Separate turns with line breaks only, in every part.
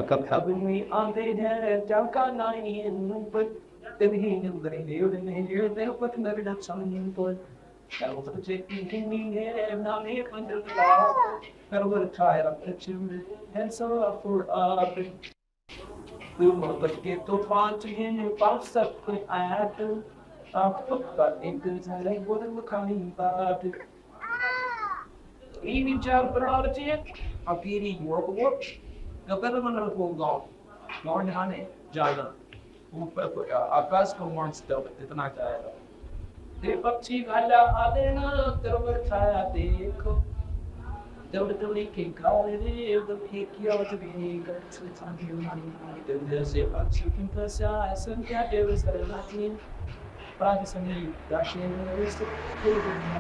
Kabini on the head, Jalkanai in put the heel, the heel, and here they put never done something good. That was a chicken in here, now here under the law. I would try up the chimney, and so up for up. We will get to find to him, bounce up with I had to. But in good, I wouldn't look coming back. Even child put out a tent, a PD work. The government will go. Lord Honey, Jala. आकाश को Mons दो इतना चाहेगा ते पक्षी गाला आते ना तेरे छाया देखो जब तुमने के काले रे उधर फेंकिया तो भी कर सांगे मारी जैसे पक्षी की फसा ऐसा क्या देवस करना प्राग समय दाशिन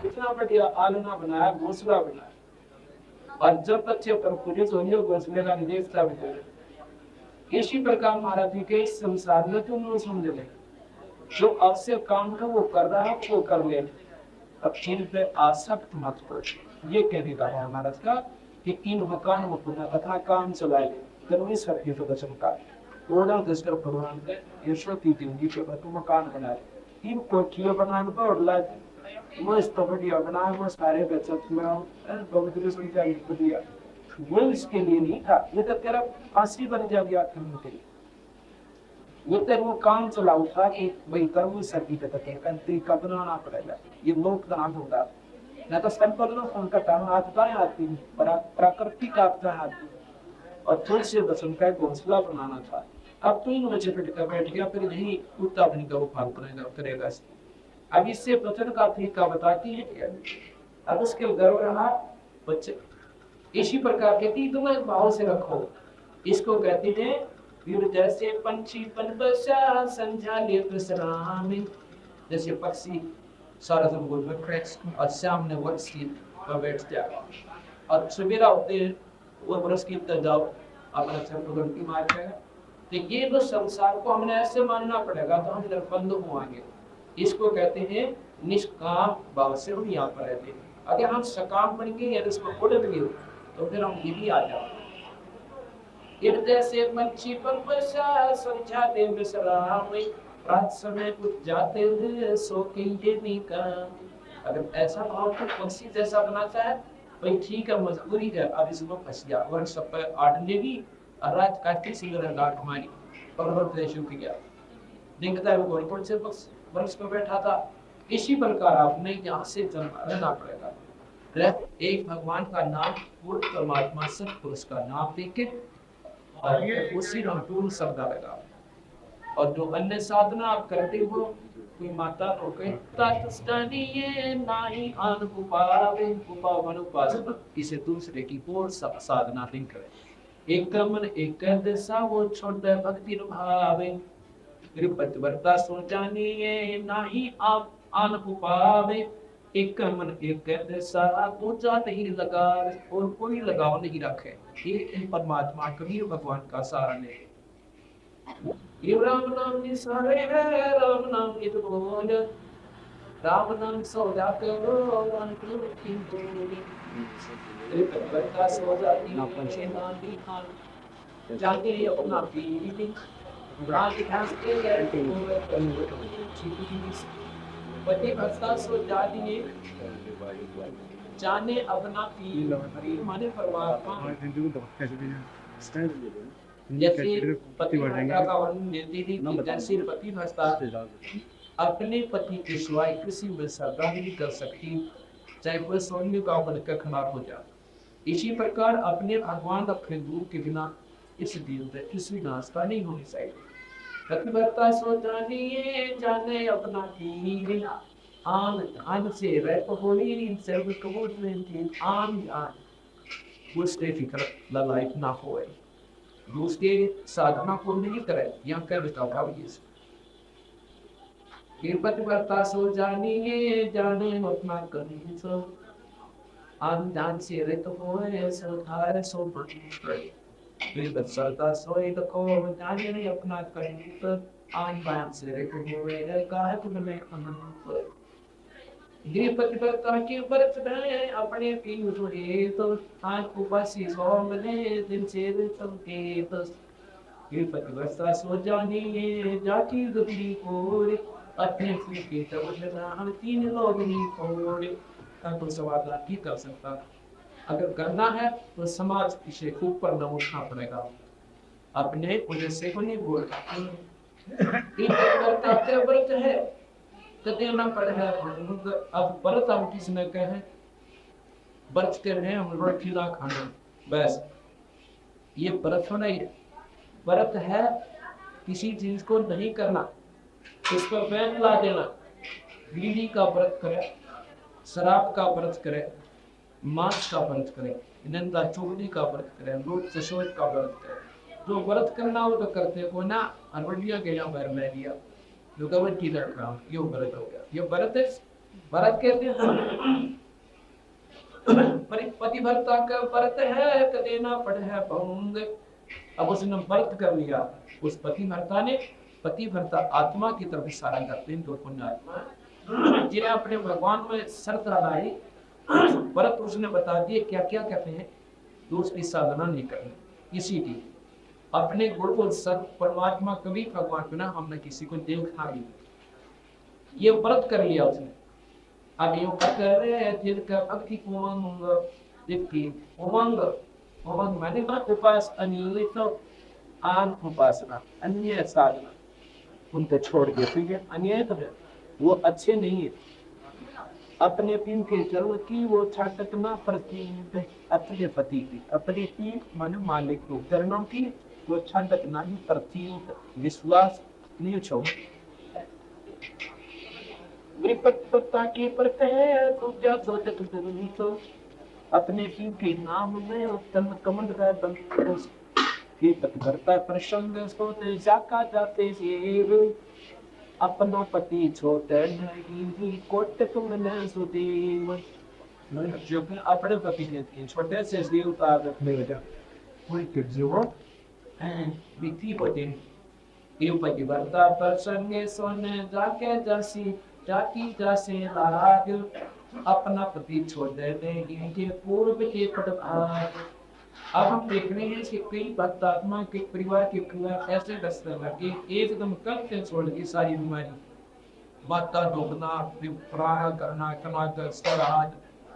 इतना बढ़िया आलना बनाया घोंसला बनाया और जब बच्चे पर पुलिस होने घोंसले का देखता भी इसी प्रकार महाराज जी के संसार में तुम लोग समझ ले जो अवश्य काम का वो कर रहा है वो कर ले अब इन पे आसक्त मत हो ये कहने का है महाराज का कि इन मकान में पुनः तथा काम चलाए परमेश्वर के प्रदर्शन का ओडा दस्तर भगवान के ईश्वर की देवी पे तुम मकान बनाए इन कोठियां बनाने पर और लाइक मस्त बढ़िया बनाए मस्त सारे बचत में और बहुत सुविधा बढ़िया वो इसके लिए नहीं था ये तो तेरा फांसी बन जा गया करने के लिए ये तेरे वो काम चलाऊ था कि भाई कर्म सर्दी पे तक कंट्री का बनाना पड़ेगा ये लोक दान होगा ना तो सिंपल ना उनका काम आता है आती प्राकृतिक आपका आती और थोड़ी से दर्शन का घोंसला बनाना था अब तो इन बच्चे पे बैठ गया फिर नहीं उतना अपनी का वो फाल करेगा अब इससे वचन का तरीका बताती है अब उसके गर्व रहा बच्चे इसी प्रकार कहती तुम एक भाव से रखो इसको कहती है वीर जैसे पंछी पन बसा संध्या ले प्रसराम जैसे पक्षी सारा दिन बोल बैठे और सामने वक्सी पर बैठ जाएगा और सवेरा होते वो बरस की तरह जाओ अपना सब घंटी मार के तो ये तो संसार को हमने ऐसे मानना पड़ेगा तो हम इधर बंद होंगे इसको कहते हैं निष्काम भाव से हम यहाँ पर रहते हैं अगर हम सकाम बनेंगे या इसको उड़ेंगे तो फिर हम ये भी आ जाओ हृदय से पंछी पर बसा संध्या दे विश्राम रात समय कुछ जाते हैं सो के ये नहीं कर अगर ऐसा भाव को पंछी जैसा बनाता है भाई ठीक है मजबूरी है अब इसमें फंस गया और सब पर आड़ लेगी और रात काटती सिंगर डाक हमारी और प्रदेशों की गया देखता है वो गोलकोट से वृक्ष पर बैठा था इसी प्रकार आपने यहाँ से रहना पड़ेगा एक भगवान का नाम पूर्ण परमात्मा सतपुरुष का नाम लेके और उसी नाम पूर्ण शब्द आएगा और जो अन्य साधना आप करते हो कोई माता को कहती ये नाही अनुपावे उपावन उपासना इसे दूसरे की पूर्ण साधना नहीं करे एक मन एक दिशा वो छोड़ दे भक्ति भावे पतिव्रता सो जानिए नाही आप अनुपावे एक मन एक दिशा दूसरा नहीं लगा और कोई लगाव नहीं रखे ये परमात्मा कबीर भगवान का सारा है ये राम नाम की सारे है राम नाम की तो बोल राम नाम सौदा करो राम की बोली पतिव्रता सो जाती ना पंचे ना दी खान जाके अपना पीली रात घास के पतिव्रता सो जाती है जाने अपना पीर माने परमात्मा जैसे पतिव्रता का वर्णन देती थी जैसे पतिव्रता अपने पति के सिवाय किसी में श्रद्धा नहीं कर सकती चाहे वह सोने का बनकर खराब हो जाए इसी प्रकार अपने भगवान अपने गुरु के बिना इस दिन में किसी नाश्ता नहीं होनी चाहिए पतिव्रता सो जाने अपना पीर आन से रह होली इनसे कबूतरें आन उससे फिक्र लाइफ ना होए दूसरे साधना को नहीं करे यहाँ कर बताओ ये पतिव्रता सो जाने अपना करी सो आन जान से रह होए सो धार सो पतिव्रता सोए तो को जाने अपना करी तो आन बान से रह होए काहे तुम्हें अनंत ये पतिव्रता के व्रत में अपने पीर हुए तो आज उपासी सोमने दिन से संकेत ये पतिवर्ता सो जाने जाती गबरी कोरे अपने फूके तब हम तीन लोग नहीं कोरे का तो सवाल नहीं कर सकता। अगर करना है तो समाज पीछे ऊपर न उठना पड़ेगा, अपने वजह से को नहीं बोल व्रत है तो देना पड़ेगा। अब व्रत हम किसने कहे व्रत कर रहे हैं हम रोटियां खाना, बस ये व्रत नहीं है। व्रत है किसी चीज को नहीं करना, उस पर बैन ला देना। बीड़ी का व्रत करे, शराब का व्रत करे, मांस का व्रत करे, निंदा चुगली का व्रत करे, लोग ससोज का व्रत करे। जो व्रत करना हो तो करते को ना, अनवडिया के यहाँ बैर ले लिया जो कवर की लड़का ये व्रत हो गया। ये व्रत है, व्रत कहते हैं पतिव्रता का व्रत है तो देना पड़े है भंग। अब उसने व्रत कर लिया, उस पतिव्रता ने, पतिव्रता आत्मा की तरफ इशारा करते हैं, तो पुण्य आत्मा जिन्हें अपने भगवान में शर्त लगाई, व्रत उसने बता दिए क्या क्या कहते हैं, तो उसकी साधना नहीं करनी। इसी की अपने गुण को सत परमात्मा कभी भगवान बिना हमने किसी को देखा नहीं, ये व्रत कर लिया उसने। अब यो करे जिनका भक्ति उमंग देखी उमंग उमंग माने ना उपास अनिलित आन उपासना अन्य साधना उनके छोड़ के, ठीक है अन्य तो वो अच्छे नहीं है। अपने पिन के चरण की वो छाटकना प्रति अपने पति की, अपने की माने मालिक को चरणों की वो छाटकना ही प्रति विश्वास नहीं छोड़। विपत्ता की परत है दूजा सोचत तो अपने ही के नाम में उत्तम कमंड का बंद की पतिव्रता प्रसंग सोते जाका जाते से अपना पति छोटे नहीं कोट तुम न सुदेव जो अपने पति के छोटे से देवता रखने लगा कोई कर जो विधि पति ये पतिव्रता प्रसंग सोने जाके जासी जाति जासे लाग अपना पति छोड़ देने इनके पूर्व के पटभाग। अब हम देख रहे हैं कि कई भक्त आत्मा के परिवार के परिवार ऐसे दस्ते लगे एकदम कल से छोड़ दी सारी बीमारी, माता डूबना, प्राण करना, टमाटर सराज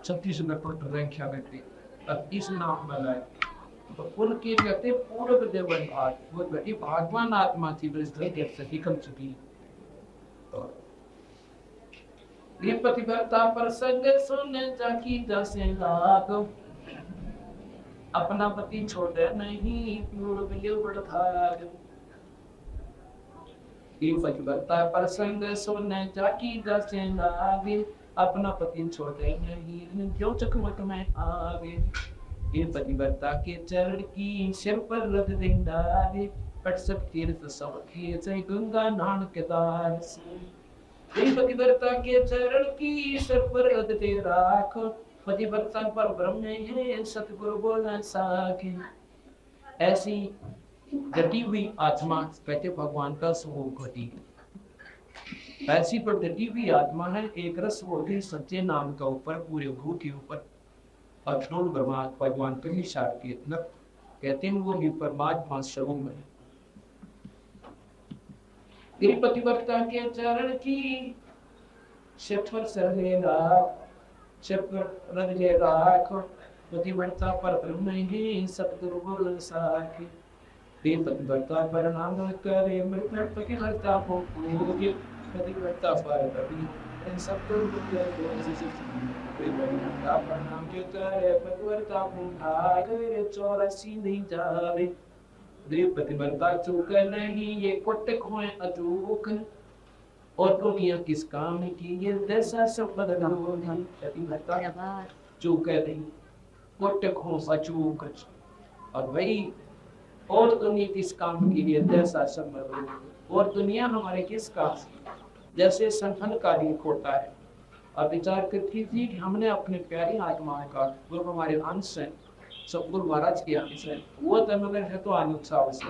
36 नट रंख्या करते। अब इस नाम में लाए तो उनके कहते पूर्व देवन भाग वो बड़ी भगवान आत्मा थी वृद्धि निकल चुकी। ये पतिव्रता प्रसंग सुन जाकी जैसे लाग अपना पति छोड़े नहीं पूर्व बढ़ाग। ये पतिव्रता प्रसंग सुन जाकी जैसे लाग अपना पति छोड़े नहीं जो चकमक में आगे। ये पतिव्रता के चरण की सिर पर रख देंदा पट सब तीर्थ सब किए गंगा नान के दार पतिव्रता के चरण की सर पर रखते राख पतिव्रता पर ब्रह्म है सतगुरु बोला साखे। ऐसी घटी हुई आत्मा कहते भगवान का स्वरूप घटी, ऐसी पर घटी हुई आत्मा है एक रस होगी सच्चे नाम का ऊपर पूरे भू के ऊपर अखंड ब्रह्मा भगवान पहली सार के कहते हैं वो भी परमात्मा स्वरूप है। तेरी पतिव्रता के चरण की शेफर सरेगा शेफर रंगेगा पतिव्रता पर ब्रह्म है सतगुरु बोल साखे। तेरी पतिव्रता पर नाम करे मृत्यु पतिव्रता को पूज्य पतिव्रता पर कभी इन सब तो पतिव्रता पर नाम के करे पतिव्रता को भागे 84 नहीं जावे। पतिव्रता चूक नहीं ये कोटक होए अचूक और दुनिया किस काम की ये जैसा सब बदला पतिव्रता चूक नहीं कोटक हो अचूक और वही और दुनिया किस काम की ये जैसा सब बदला। और दुनिया हमारे किस काम जैसे संगठन कार्य होता है। और विचार करती थी कि हमने अपने प्यारी आत्माओं का वो हमारे अंश है सतगुरु महाराज की आदेश है वो तमिल है तो अनुत्साह से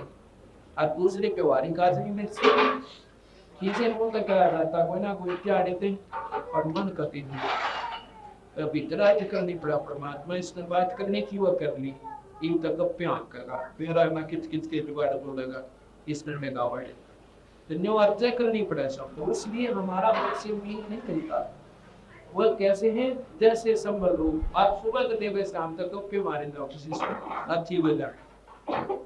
और दूसरे के वारी का में किसी को तक रहता कोई ना कोई क्या देते और मन करती नहीं अभी तरह करनी पड़ा परमात्मा इसने बात करने की वो कर ली इन तक प्यार करा मेरा ना किच किच के जुगाड़ बोलेगा इस तरह में गावड़ है तो न्यू अर्थ करनी पड़े सबको, इसलिए हमारा मनुष्य भी नहीं करता। वो कैसे हैं जैसे संभल लोग आप सुबह करते हुए शाम तक तो पे मारे जाओ किसी से अच्छी वजह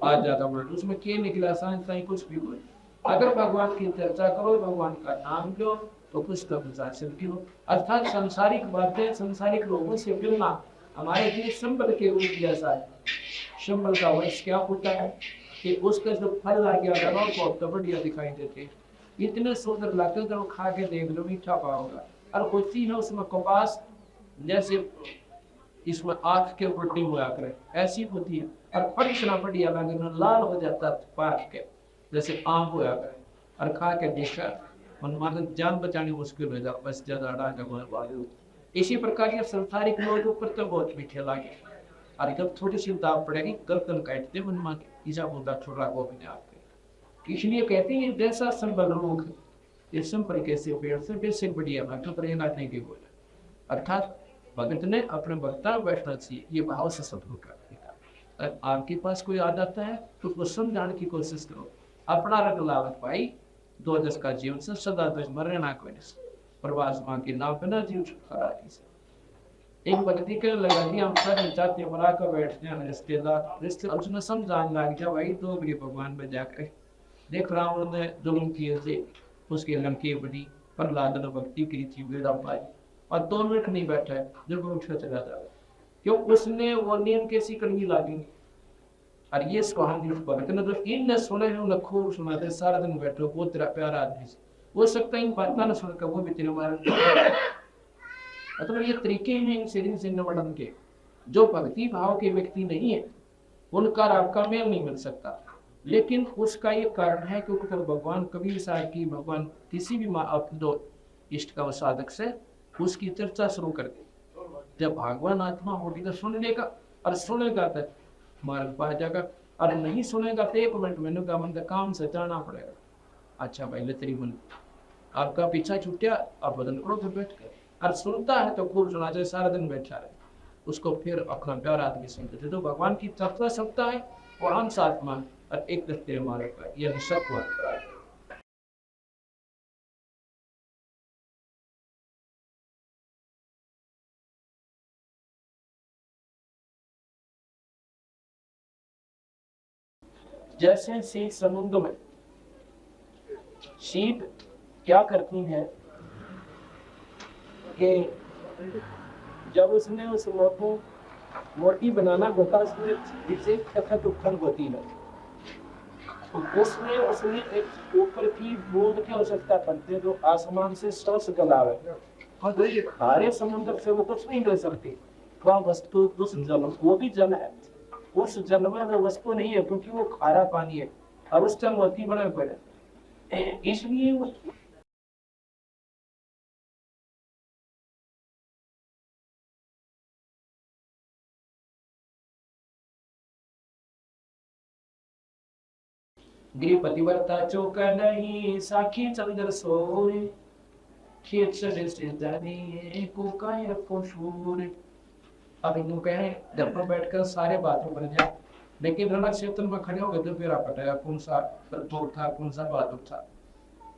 आज ज्यादा वर्ड उसमें क्या निकला साइंस साइंस कुछ भी कुछ। अगर भगवान की चर्चा करो भगवान का नाम लो तो कुछ का प्रशासन क्यों, अर्थात सांसारिक बातें सांसारिक लोगों से मिलना हमारे लिए संबल के रूप जैसा है। संबल का वंश क्या होता है कि उसके जो फल आ गया लगाओ को तो बढ़िया दिखाई देते इतने सुंदर लगते हैं, तो खा के देख लो मीठा पाओगा। और होती है उसमें कपास जैसे इसमें आँख के ऊपर टिम हुआ करे ऐसी होती है, और परिश्रम बढ़िया लगे लाल हो जाता पाक के जैसे आम हुआ करे, और खा के देखा मन जान बचानी मुश्किल हो जाए बस ज्यादा। इसी प्रकार ये संसारिक लोगों पर तो बहुत मीठे लगे, और जब थोड़ी सी दाव पड़ेगी गर्दन काटते मन मान ईसा बोलता छोड़ा वो भी आपके। इसलिए कहते हैं जैसा संबल रोग ये संपर्क कैसे पेड़ से बेसिक बढ़िया भक्त प्रेरणा नहीं की बोला, अर्थात भगत ने अपने भक्ता बैठना चाहिए ये भाव से सब लोग करते। आपके पास कोई आदत है तो उसको समझाने की कोशिश करो, अपना रंग लावत पाई 2 का जीवन से सदा मरना कोई नहीं प्रवास मां के नाव पे ना जीव छुटकारा की। एक भक्ति के लगा हम सब चाहते बना कर बैठते हैं रिश्तेदार रिश्ते उसमें समझाने लग जाए भाई तो भी भगवान में जाकर देख रावण ने जुल्म किए थे उसके लंके बड़ी प्रहलाद ने भक्ति की थी वेदा पाई और 2 मिनट नहीं बैठा है जब वो उठा चला जाए क्यों उसने वो नियम कैसी करनी लागेंगे। और ये कहानी उस भक्त ने तो इन सुने हैं उन्हें खूब सुनाते सारा दिन बैठो वो तेरा प्यारा आदमी हो सकता है इन बात ना सुनकर वो भी तेरे मारे मतलब ये तरीके हैं इन सीरीज इन वर्णन के। जो भक्ति भाव के व्यक्ति नहीं है उनका आपका मेल नहीं मिल सकता, लेकिन उसका ये कारण है क्योंकि भगवान कबीर साहब की भगवान किसी भी दो इष्ट का साधक से उसकी चर्चा शुरू कर दी, जब भगवान आत्मा होगी तो सुन लेगा और सुनेगा तो मार्ग पा जाएगा, और नहीं सुनेगा तो 1 मिनट मैंने का मन काम से जाना पड़ेगा। अच्छा भाई तेरी मन आपका पीछा छूटा आप बदल करो फिर बैठ कर, और सुनता है तो खूब सुना चाहिए सारा दिन बैठा रहे उसको फिर अपना प्यार आदमी सुनते थे। तो भगवान की चर्चा सकता है और अंश आत्मा और एक दस्ते मारे पर यह सब हुआ। जैसे सी समुद्र में शीप क्या करती है कि जब उसने उस मोटी बनाना होता उसमें जिसे खखत उत्पन्न होती है तो उसमें उसने एक ऊपर की बूंद की आवश्यकता पड़ती है जो आसमान से स्पर्श गलावे, और तो ये खारे समुद्र से वो कुछ नहीं ले सकती वह वस्तु उस जल वो भी जल है उस जल में वो वस्तु नहीं है क्योंकि वो खारा पानी है, अब उस जल मोती बने पड़े इसलिए गृह पतिव्रता चौक नहीं साखी चंद्र सोरे खेत से जानी को काय को शूर। अब इन कह रहे जब पर बैठकर सारे बातों पर जाए, लेकिन रण क्षेत्र में खड़े हो गए तो फिर आप बताया कौन सा तत्व था कौन सा बात था।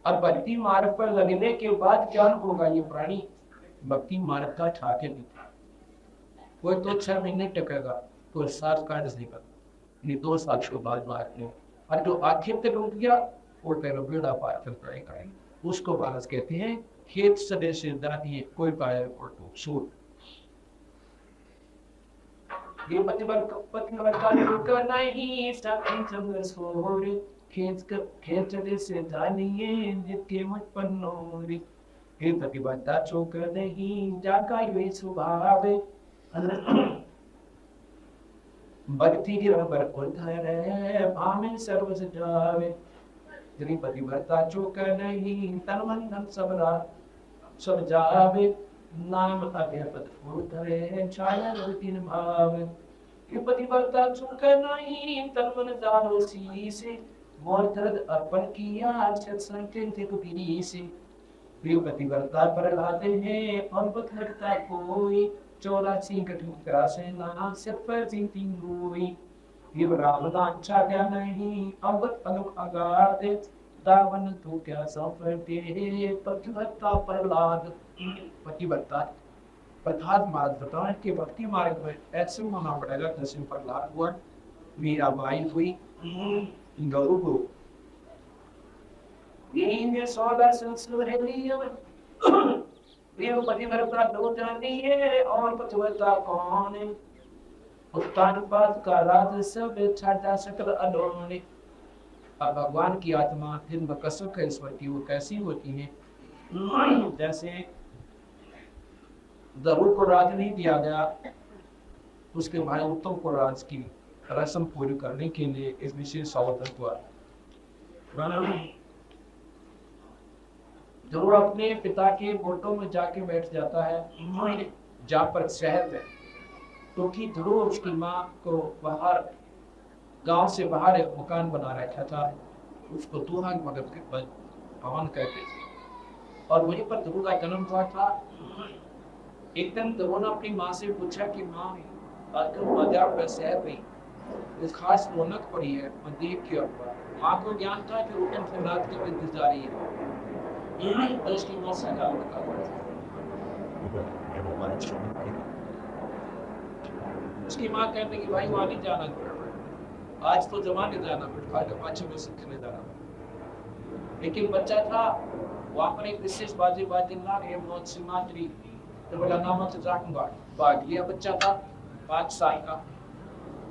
और भक्ति मार्ग पर लगने के बाद क्या होगा ये प्राणी भक्ति मार्ग का ठाके नहीं था, कोई तो 6 महीने टकेगा तो 7 का निकल नहीं 2 साल के बाद मार्ग में, और जो आखिर तक रुक गया वो तेरा बेड़ा पार चल पड़ेगा उसको बारस कहते हैं खेत सदे से दादी कोई पाए और तो सूर। ये पतिवर्ता रुक नहीं साथी चंद्र सोर खेत सदे से दानिए जितके मुझ पर नूर। ये पतिवर्ता चौक नहीं जाका ये स्वभाव भक्ति की पर उधर भामे सर्व सजावे गृह पतिव्रता चौक नहीं तन मन धन सब जावे नाम अभ्यपत उधरे छाया रूपिन भाव। गृह पतिव्रता चौक नहीं तन मन जानो सी से मोर दर्द अर्पण किया संकेत कबीरी से। गृह पतिव्रता पर लाते हैं अनपत लगता कोई 84 कठोरा से ना सिर पर चिंती हुई ये रावदान चा क्या नहीं अब तलु अगाधे दावन तू क्या सौंपते पतिव्रता प्रहलाद पतिव्रता प्रहलाद मार्ग बताओ कि भक्ति मार्ग में ऐसे होना पड़ेगा जैसे प्रहलाद हुआ मीराबाई हुई गौरव हो ये 16 संस्कृतियों ये पतिव्रता दो जानी है और पतिव्रता कौन है उत्तान पाद का राज सब छाटा सकल अडोने। अब भगवान की आत्मा दिन बकसर कैसी वो कैसी होती है जैसे दरुड़ को राज नहीं दिया गया उसके भाई उत्तम को राज की रस्म पूरी करने के लिए इस विशेष अवसर हुआ। जरूर अपने पिता के गोटों में जाके बैठ जाता है जहाँ पर शहर में क्योंकि ध्रुव उसकी माँ को बाहर गांव से बाहर एक मकान बना रखा था उसको दुहान मगध के भवन कहते थे और वहीं पर ध्रुव का जन्म हुआ था। एक दिन ध्रुव ने अपनी माँ से पूछा कि माँ बाजार पर शहर में इस खास रौनक पड़ी है मैं देख के माँ को ज्ञान था कि रोकन से रात के वृद्धि जा रही है तो उसकी माँ से उसकी माँ कहने की भाई वहां नहीं जाना आज तो जमाने जाना फिर पाछे में सीखने जाना लेकिन बच्चा था वहां पर एक विशेष बाजी ला रहे मौत से मातरी तो बोला नाम से जाऊंगा भाग लिया बच्चा था 5 साल का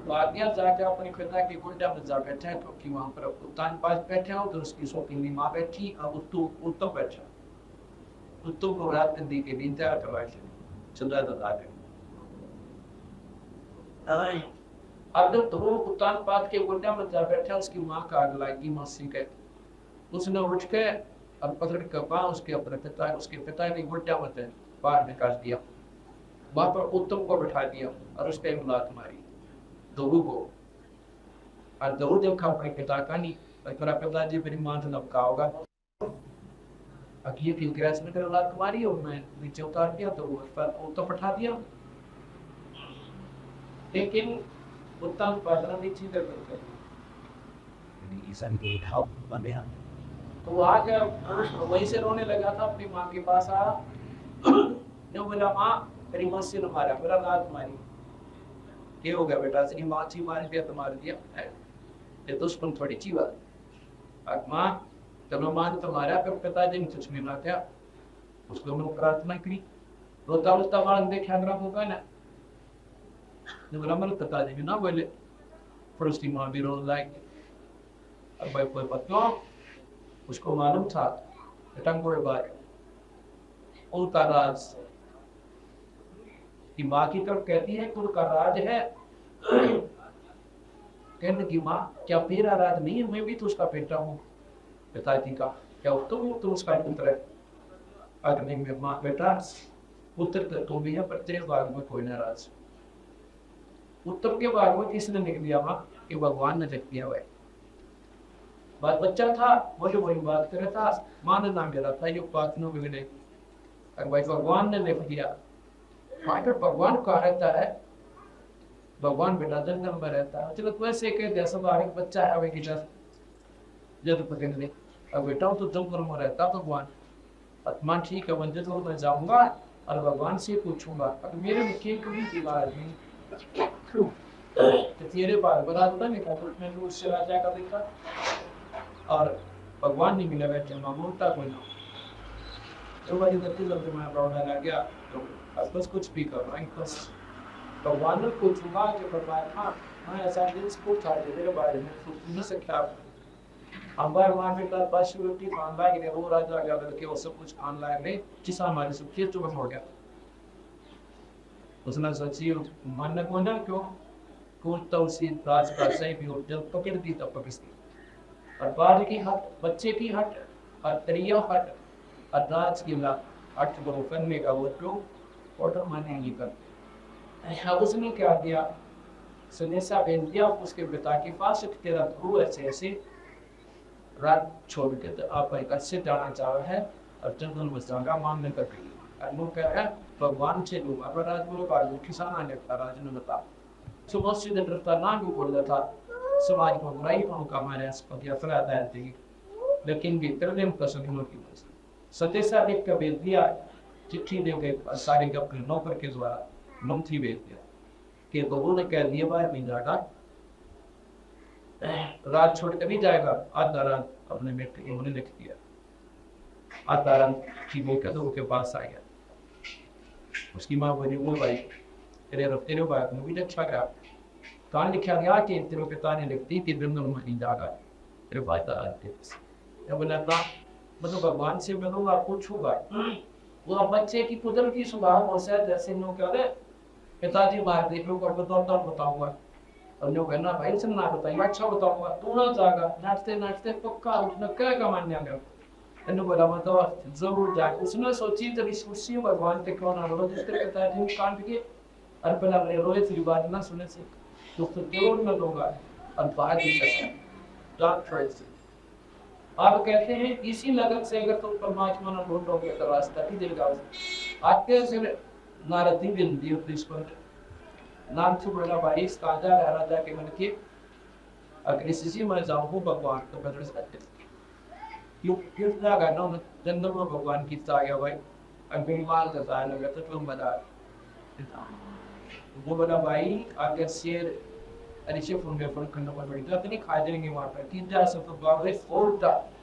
भाग लिया जाके अपने पिता के गुड्डा में जा बैठा है क्योंकि वहां पर उत्तान पास बैठे हो तो उसकी सोतीनी माँ बैठी अब उत्तो बैठा उत्तो को रात दी के दिन तैयार करवाए चंद्रा दादा अब जब ध्रुव उत्तान पाद के गुड्डा में जा बैठा उसकी माँ का आग लगी मौसी के उसने उठ के और पकड़ के पाँव उसके पिता ने गुड्डा में बाहर निकाल दिया वहां पर उत्तम को बिठा दिया और उसके लात मारी ध्रुव को और ध्रुव जब खा अपने पिता का नहीं मेरा पिताजी मेरी माँ से नबका होगा अखिए की ग्रेस में कर लात मारी और मैं नीचे उतार दिया तो उस पर उत्तम बिठा दिया लेकिन उत्तम पादरा नीचे कर देते तो वो आके वहीं से रोने लगा था अपनी माँ के पास आया जो बोला माँ तेरी मौसी ने मारा मेरा लात मारी क्या हो गया बेटा तेरी माँ ची मारी दिया तो मार दिया ये तो उसको थोड़ी ची बात माँ चलो माँ ने तो मारा फिर पिताजी ने कुछ नहीं ना क्या उसको मैंने प्रार्थना की रोता रोता मार देखे अगर होगा ना जब बोला मेरे पिताजी भी ना बोले फिर उसकी माँ भी रोने लगी अब भाई कोई पत्तों उसको मालूम था टंगोड़े बारे उनका राज की माँ की तरफ कहती है कि उनका राज है कहने की माँ क्या मेरा राज नहीं है मैं भी तो उसका बेटा हूँ पिताजी का क्या तुम उसका पुत्र है अगर नहीं मैं माँ बेटा पुत्र तो भी है पर तेरे बारे में कोई नाराज उत्तम के बारे में किसने लिख दिया माँ कि भगवान ने लिख दिया हुआ बात बच्चा था वो जो वही बात कर रहा था माँ ने नाम मेरा था ये बात न बिगड़े अगर भाई भगवान ने लिख दिया अगर भगवान कहा रहता है भगवान बेटा जंगल में रहता है चलो वैसे कह दिया सब एक बच्चा है वही जब पकड़ने अब बेटा तो जंगल में रहता भगवान आत्मा ठीक है वंजन तो मैं जाऊंगा और भगवान से पूछूंगा अगर मेरे मुख्य कभी दीवार में तो तेरे बार बता दो ना मैंने उससे राजा का देखा और भगवान नहीं मिला बैठे मामूलता कोई ना तो भाई गति लग मैं प्रॉब्लम आ गया तो बस कुछ भी कर रहा है बस भगवान को चुना के भगवान हाँ मैं ऐसा दिल को छाड़ दे मेरे बारे में सुन सकता हमारे वहाँ पे कल बस रोटी खान लायक ने वो राजा गया करके वो सब कुछ खान लायक ने जिस हमारे सब खेत चुका हो गया उसने सोची मन को ना क्यों तो उसी राज का सही भी हो जब पकड़ दी तब पकड़ती और बाद की हट बच्चे की हट और तरिया हट और राज की हट को करने का वो क्यों ऑर्डर माने नहीं कर उसने क्या दिया सुनेसा भेज दिया उसके पिता के पास तेरा ध्रुव ऐसे रात छोड़ के तो आप एक अच्छे जाना चाह रहे हैं और जंगल में जाएगा मांगने कर रही है वो कह रहा है भगवान से लोग अब राज बोलो बाजू किसान आने का राज ने बता Semua sudah tertanam di kota समाज को बुराई को हमारे आसपास या फिर आता है लेकिन भीतर में कसम की सत्य साहब एक का भेज दिया चिट्ठी दे के सारे के अपने नौकर के द्वारा मंत्री भेज दिया कि बहू ने कह दिया बाहर नहीं जाएगा रात छोड़ कर नहीं जाएगा आधा रात अपने बेटे के उन्हें लिख दिया आधा रात की वो कहते वो के पास आ गया उसकी माँ बोली वो भाई तेरे बात में भी अच्छा क्या कहां लिखा गया कि तेरे पिता ने लिखती कि दिन में नहीं जागा तेरे भाई आते जब बोला मतलब भगवान से मिलूंगा पूछूंगा वो अब बच्चे की कुदरत की स्वभाव हो से जैसे नो क्या है पिताजी मार दे लोग बताऊंगा और लोग है ना भाई से ना बताइए अच्छा बताऊंगा तू ना जागा नाचते नाचते पक्का उठना क्या कमाने आ गया इन बोला मतलब जरूर जा उसने सोची जब इस खुशी भगवान के कौन आ रहा जिसके पिताजी कांड के अर्पणा में रोए थी बात ना सुने से तो जरूर न लूंगा और बात ही कसम आप कहते हैं इसी लगन से अगर तुम परमात्मा न ढूंढोगे तो रास्ता ही दिल गाओ आते से नारदी बिंदी प्रिंसिपल नाम से बड़ा भाई काजा राजा के मन के अगर इसी में जाऊं भगवान तो बदल सकते क्यों लगा ना जन्म में भगवान की ताया भाई अगर माल का लगा तो तुम बता वो बड़ा भाई अगर शेर Alicia from there for contemporary. Nothing hiding in water. Teachers of the Bavarian fold up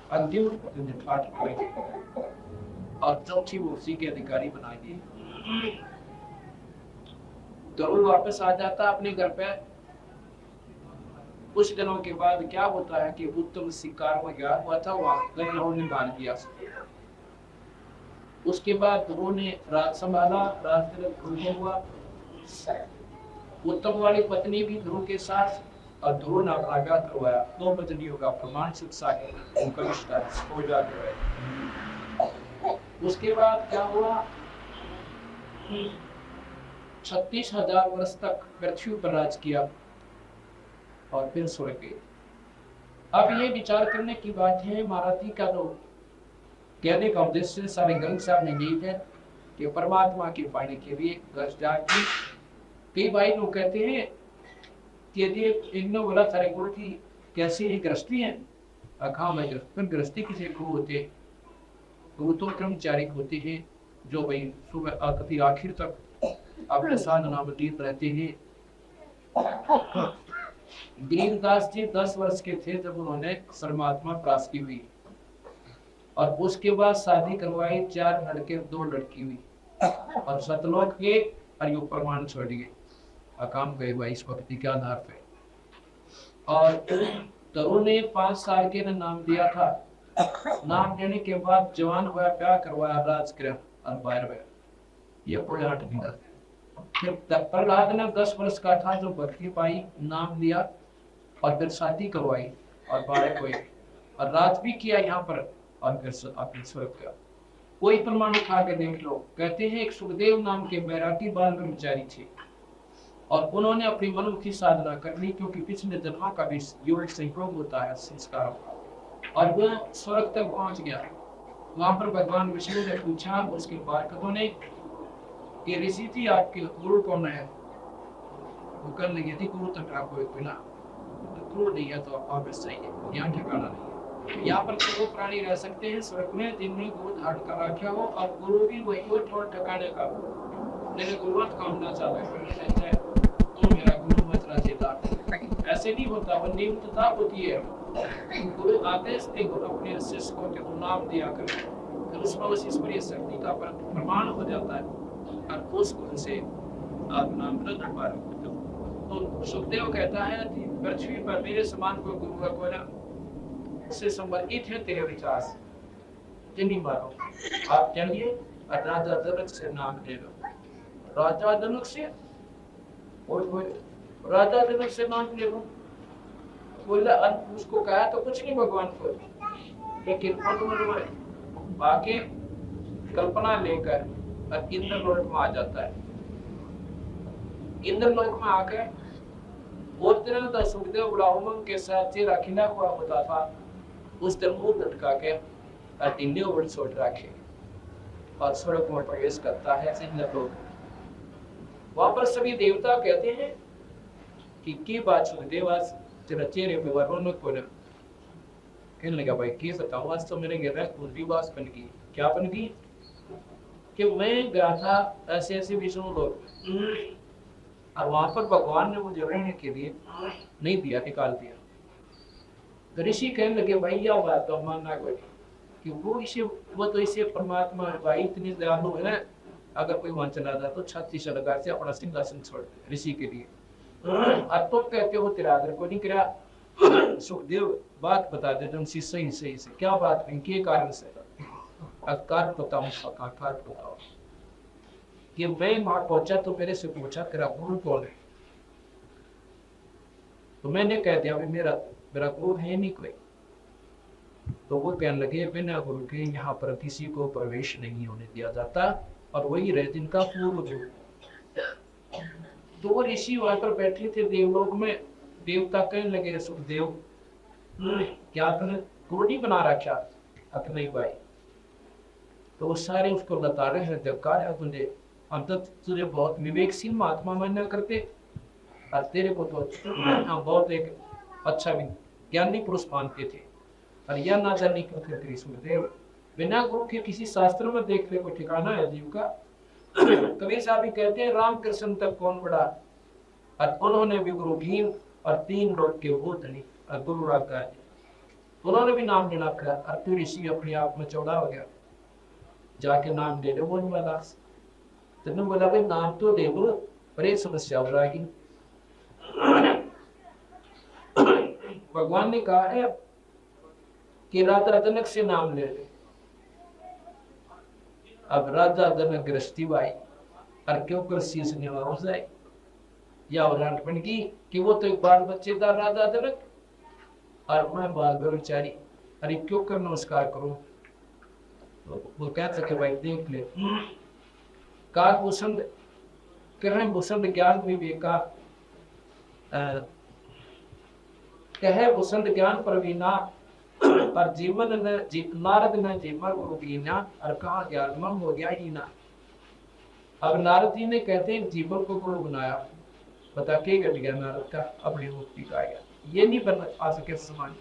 until in the part of it. और चौथी वो उसी के अधिकारी बनाई गई तो वो वापस आ जाता अपने घर पे कुछ दिनों के बाद क्या होता है कि उत्तम शिकार में गया हुआ था वहां ने बांध दिया उसके बाद उन्होंने राज संभाला राज हुआ उत्तम वाली पत्नी भी ध्रुव के साथ और ध्रुव ने अपना विवाह करवाया 2 पत्नियों का प्रमाण शिक्षा उनका रिश्ता हो जाता है उसके बाद क्या हुआ 36,000 वर्ष तक पृथ्वी पर राज किया और फिर स्वर्ग गए अब ये विचार करने की बात है महारथी का तो कहने का उद्देश्य सारे ग्रंथ साहब ने यही है कि परमात्मा के पाने के लिए कई भाई लोग कहते हैं कि यदि इग्नो वाला सारे गुण की कैसी एक गृहस्थी है अखा में फिर गृहस्थी किसी गुरु होते गुरु तो कर्मचारी होते हैं जो भाई सुबह कभी आखिर तक अपने साथ नामतीत रहते हैं दीनदास जी 10 वर्ष के थे जब उन्होंने परमात्मा प्राप्ति हुई और उसके बाद शादी करवाई 4 लड़के 2 लड़की हुई और सतलोक के और प्रमाण छोड़ गए अकाम गए हुआ इस भक्ति के आधार पे और तरुण ने 5 साल के नाम दिया था नाम देने के बाद जवान हुआ प्यार करवाया राजगृह और बाहर में ये प्रयाट दिया फिर प्रहलाद ने 10 वर्ष का था जो भक्ति पाई नाम दिया और फिर शादी करवाई और बाहर हुए और राज भी किया यहाँ पर और फिर अपने स्वर्ग का कोई प्रमाण उठा के देख लो कहते हैं एक सुखदेव नाम के बैरागी बाल ब्रह्मचारी थे और उन्होंने अपनी मनमुखी साधना कर ली क्योंकि पिछले जन्म का भी योग संयोग होता है संस्कार और वह स्वर्ग तक पहुंच गया वहां पर भगवान विष्णु ने पूछा उसके पार्षदों ने कि ऋषि जी आपके गुरु कौन है वो कर लगी थी गुरु तक आपको एक बिना गुरु नहीं है तो आप सही है यहाँ ठिकाना नहीं यहाँ पर वो प्राणी रह सकते हैं स्वर्ग में जिनने गुरु धारण कर रखा हो और गुरु भी वही हो थोड़ा ठिकाने का मेरे गुरुवत काम ना चाहता है तो मेरा गुरु मत रचेता ऐसे नहीं होता वो नियमितता होती है गुरु आदेश दे गुरु अपने शिष्य को के नाम दिया कर फिर उसमें उस ईश्वरीय शक्ति का प्रमाण हो जाता है और उस गुण से आप नाम प्रकट पा रहे हो तो सुखदेव कहता है कि पृथ्वी पर मेरे समान कोई गुरु का कोई ना से संबंधित है तेरे विचार से जिन्हीं मारो आप चलिए और राजा जनक से नाम ले लो राजा जनक से राजा जनक से नाम ले लो बोला उसको कहा तो कुछ नहीं भगवान को लेकिन आके कल्पना लेकर और इंद्रलोक में आ जाता है इंद्रलोक में आकर और दिन तो सुखदेव ब्राह्मण के साथ तेरा खिला हुआ होता था उस दिन मुंह लटका के टिंडे ओढ़ छोड़ रखे और स्वर्ग में प्रवेश करता है इंद्रलोक वहां पर सभी देवता कहते हैं कि बात सुखदेव आज तेरा चेहरे पे रौनक को ना कहने लगा भाई क्या बताऊँ आज तो मेरे घर दूसरी बात बन गई। क्या बन गई कि मैं गया था ऐसे ऐसे विष्णु लोग और वहां पर भगवान ने मुझे रहने के लिए नहीं दिया, निकाल दिया। तो ऋषि कहने लगे भाई यह बात तो मानना कोई कि वो तो इसे परमात्मा है भाई, इतनी दयालु है, अगर कोई वहां चला जाए तो छाती से लगा से अपना सिंहासन छोड़ दे ऋषि के लिए। अब तो कहते हो तेरा आदर को नहीं करा। सुखदेव बात बता दे तुम सही सही से क्या बात नहीं, के कारण से कार बताऊं, कार बताओ कि मैं वहां पहुंचा तो मेरे से पूछा तेरा गुरु कौन है, तो मैंने कह दिया मेरा मेरा गुरु है नहीं कोई। तो वो कहने लगे बिना गुरु के यहाँ पर किसी को प्रवेश नहीं होने दिया जाता, और वही रहे जिनका पूर्व गुरु। तो वो ऋषि वहां पर बैठे थे देवलोक में, देवता कहने लगे सुखदेव क्या तुमने गुरु नहीं बना रखा अपने भाई। तो वो सारे उसको बता रहे हैं देवकार तुझे अंतत तुझे बहुत विवेकशील महात्मा मानना करते, और तेरे को तो बहुत एक अच्छा भी ज्ञानी पुरुष मानते थे, और यह ना जानने करते थे सुखदेव बिना गुरु के किसी शास्त्र में देखने को ठिकाना है जीव का। कबीर साहब भी कहते हैं राम कृष्ण तक कौन बड़ा, और उन्होंने भी गुरु भीम और 3 लोग के वो धनी और गुरु राखा है, उन्होंने भी नाम लेना रखा। और फिर ऋषि अपने आप में चौड़ा हो गया, जाके नाम ले लो बोलने वाला। तुमने बोला भाई नाम तो ले लो पर एक समस्या हो रही। भगवान ने कहा है कि राजा जनक से नाम ले ले। अब राजा जनक गृहस्थी भाई और क्यों कर शीश निवा हो जाए, या बन की कि वो तो एक बाल बच्चेदार राजा जनक और मैं बाल ब्रह्मचारी, अरे क्यों कर नमस्कार करूं। तो वो कह सके भाई देख ले काक भूषण कह भूषण ज्ञान विवेका कहे भूषण ज्ञान प्रवीणा, पर जीवन ने नारद ने जीवन को बीना और कहा ज्ञान मन हो गया ही ना। अब नारद जी ने कहते हैं जीवन को गुरु बनाया, बता के घट गया नारद का अपनी मुक्ति का आया, ये नहीं बन आ सके समान।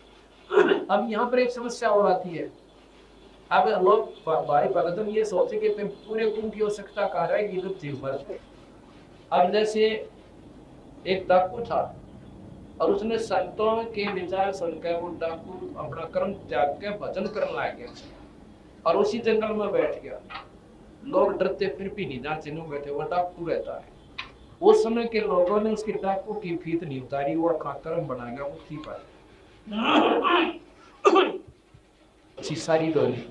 अब यहाँ पर एक समस्या और आती है। अब लोग भाई भगतन ये सोचे कि पूरे कुंभ की आवश्यकता कहा जाएगी तो जीव पर। अब जैसे एक डाकू था और उसने संतों के विचार सुनकर वो डाकू अपना कर्म त्याग के भजन करने लग गया और उसी जंगल में बैठ गया। लोग डरते फिर भी नहीं जाते बैठे, वो डाकू रहता है। उस समय के लोगों ने उसके डाकू की फीत नहीं उतारी और कर्म बना गया मुक्ति पर सारी डोली।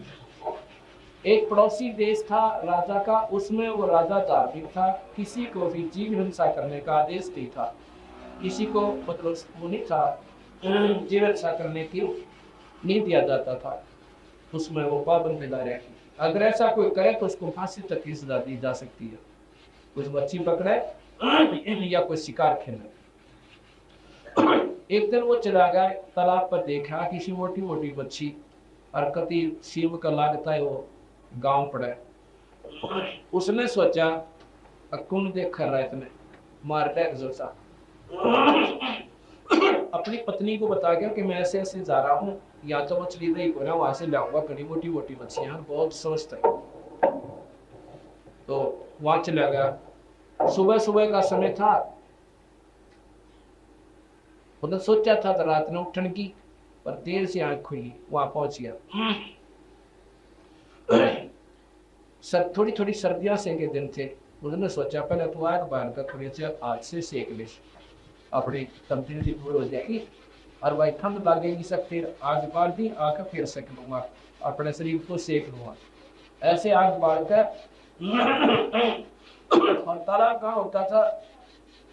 एक पड़ोसी देश था राजा का, उसमें वो राजा धार्मिक था, किसी को भी जीव हिंसा करने का आदेश नहीं था, किसी को मतलब वो नहीं था जीव हिंसा करने की नहीं दिया जाता था, उसमें वो पाबंद मिला रहती। अगर ऐसा कोई करे तो उसको फांसी तक की सजा दी जा सकती है, कुछ बच्ची पकड़े या कोई शिकार खेले। एक दिन वो चला गया तालाब पर, देखा किसी मोटी मोटी बच्ची और कति शिव का लागता है वो गांव पड़ा। उसने सोचा कौन देख रहा है इतने मार दे जोसा। अपनी पत्नी को बता गया कि मैं ऐसे ऐसे जा रहा हूँ, या तो मछली नहीं को ना वहां से लाऊंगा, बड़ी मोटी मोटी मछलियां बहुत समझता है। तो वहां चला गया, सुबह सुबह का समय था, उन्हें सोचा था तो रात में उठने की, पर देर से आंख खुली, वहां पहुंच गया। थोड़ी थोड़ी सर्दियां से के दिन थे, उन्होंने सोचा पहले तो आग बांध कर थोड़ी से आज से सेक ले, अपनी तमतीन सी पूरी हो जाएगी और भाई ठंड लगेगी सब, फिर आग बाल दी आकर फिर सेक लूंगा, अपने शरीर को सेक लूंगा। ऐसे आग बाल कर और तालाब कहाँ होता था,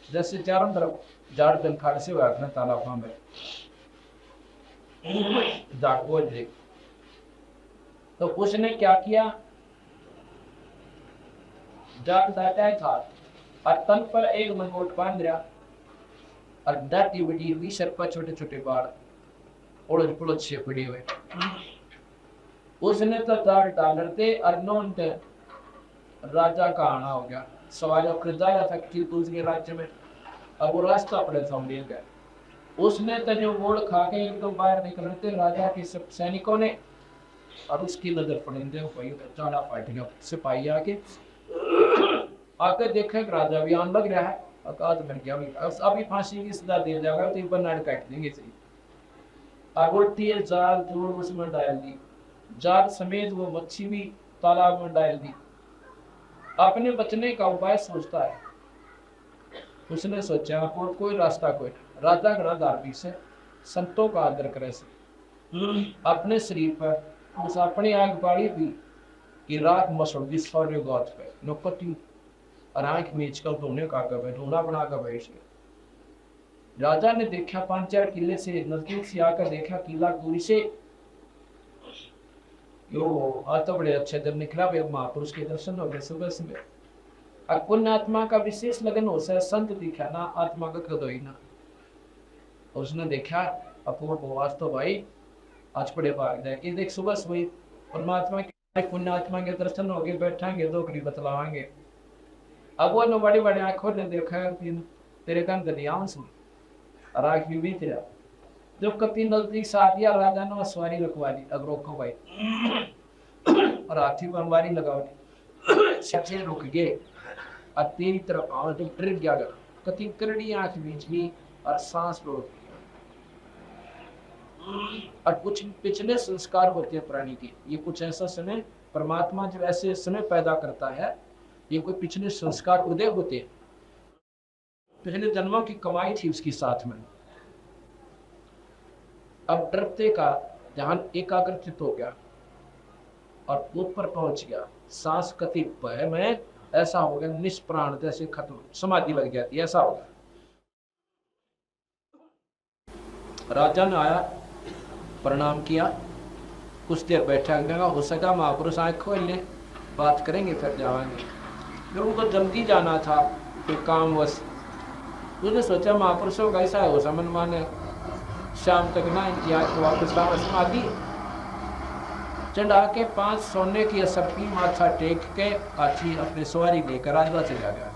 जैसे चारों तरफ जाड़ जलखाड़ से वाकना तालाब में जागो देख। तो उसने क्या किया, जाट दाटा था और तन पर एक मंगोट बांध दिया और दाटी बड़ी हुई, सर पर छोटे छोटे बाल उड़द पुलद से पड़े हुए। उसने तो दाल डालते और नौन राजा का आना हो गया। सवाल खरीदाया था कि दूसरे राज्य में अब वो रास्ता अपने सामने गया, उसने तने मोड़ खा के एकदम बाहर निकल रहे थे राजा के सब सैनिकों ने, और उसकी नजर पड़े भाई चाड़ा फाइट गया, सिपाही आके आकर देखे राजा भी आन लग रहा है, अकाद बन गया अभी फांसी की सजा दे जाएगा तो बनाड़ काट देंगे सही। अब उल्टी जाल जोड़ उसमें डाल दी, जाल समेत वो मच्छी भी तालाब में डाल दी। अपने बचने का उपाय सोचता है, उसने सोचा और कोई रास्ता कोई राजा गणा धार्मिक से संतों का आदर करे से अपने शरीर पर उस अपनी आग बाड़ी भी कि रात मसड़ दी सौर्य गौत पे नौकती और आंख मीच कर धोने का कब ढूंढा बना कर बैठ गया। राजा ने देखा 5-4 किले से नजदीक से आकर देखा किला दूरी से, यो आज तो बड़े अच्छे दिन निकला महापुरुष के दर्शन हो गए सुबह सुबह। पुण्य आत्मा का विशेष लगन हो सा संत दिखा ना आत्मा का कदोई ना, उसने देखा अपूर्व वास्तव भाई आज बड़े भाग जाए कि देख सुबह सुबह परमात्मा के पुण्य आत्मा के दर्शन हो गए, बैठेंगे दो कड़ी बतलावाएंगे। अब वो बड़ी बड़ी आंखों ने देखा तेरे कान दरियाओं से राख भी तेरा जब कति नजदीक से आ दिया राजा ने सवारी रखवा दी, अब रोको भाई और हाथी पर अंबारी लगाओ सबसे रुक गए और तेरी तरफ आओ तो डर गया कति करड़ी आंख बीच में और सांस रोक और कुछ पिछले संस्कार होते हैं प्राणी के, ये कुछ ऐसा समय परमात्मा जब ऐसे समय पैदा करता है, ये कोई पिछले संस्कार उदय होते हैं, पिछले जन्मों की कमाई थी उसकी साथ में। अब डरते का ध्यान एकाग्रचित हो गया और ऊपर पहुंच गया, सांस कति भय में ऐसा हो गया निष्प्राण जैसे खत्म, समाधि लग जाती ऐसा हो गया। राजा ने आया प्रणाम किया, कुछ देर बैठा गया, हो सका महापुरुष आंख खोल ले बात करेंगे फिर जाएंगे। फिर उनको जल्दी जाना था कोई काम बस, उसने सोचा महापुरुषों का ऐसा हो समन माने शाम तक ना इंतजार के वापस समाधि चढ़ा के 5 सोने की असरपी माथा टेक के हाथी अपने सवारी लेकर राजवा चला गया।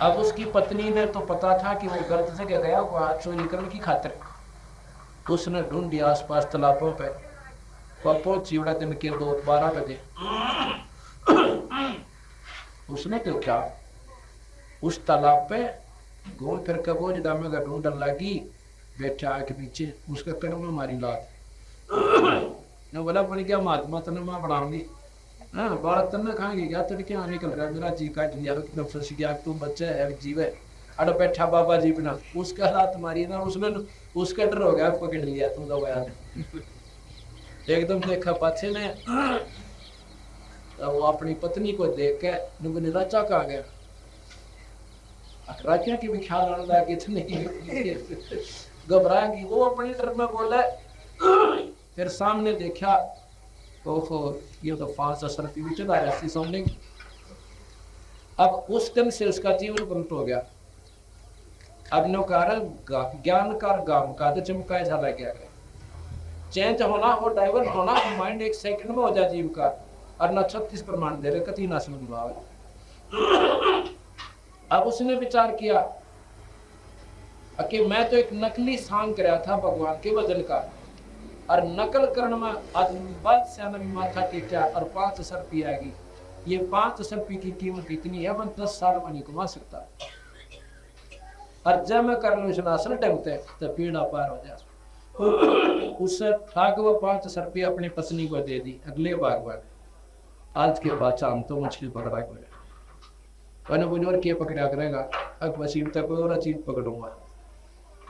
अब उसकी पत्नी ने तो पता था कि वो गलत जगह गया हुआ चोरी करने की खातिर, उसने ढूंढी आसपास तालाबों पे, पहुंची बड़ा दिन के 2-12 बजे। उसने तो क्या उस तालाब पे घूम फिर के वो दामे का ढूंढन लगी, बैठा आके पीछे उसका कदम में मारी लात ने बोला बन गया महात्मा तने मां बढ़ाऊंगी हाँ बालक तने खाएंगे क्या तेरे क्या निकल रहा मेरा जी काट लिया एकदम फंस गया, तू बच्चा है जीव है अड़ बैठा बाबा जी बिना उसका हाथ मारी ना, उसने उसका डर हो गया पकड़ लिया तू दबाया एकदम देखा पाछे ने, वो अपनी पत्नी को देख के नुबने राजा कहा गया, राजा की भी ख्याल रहा कि नहीं घबराएंगी, वो अपने डर में बोला। फिर सामने देखा ओहो ये तो 5 असरफी भी चला रहा सामने। अब उस दिन से उसका जीवन बंट हो गया। अब नो कारण ज्ञान का गाम का तो चमकाए झाला गया, चेंज होना और डाइवर्ट होना माइंड 1 सेकंड में हो जाए जीव का, और न 36 प्रमाण दे रहे कति ना समझ में आवे। अब उसने विचार किया कि मैं तो एक नकली सांग कराया था भगवान के वजन का, और नकल करने में आज से माथा टेका और 5 सरपी आएगी, ये 5 सरपी की कीमत कितनी है, मैं 10 साल में नहीं कमा सकता, और जब मैं कर लूँ आसन टमते तो पीड़ा पार हो जाए। उससे ठाक वो 5 सरपी अपनी पत्नी को दे दी। अगले बार आज के बाद शाम तो मछली पकड़ा और क्या पकड़ा करेगा, अब वसीम तक और चीज पकड़ूंगा,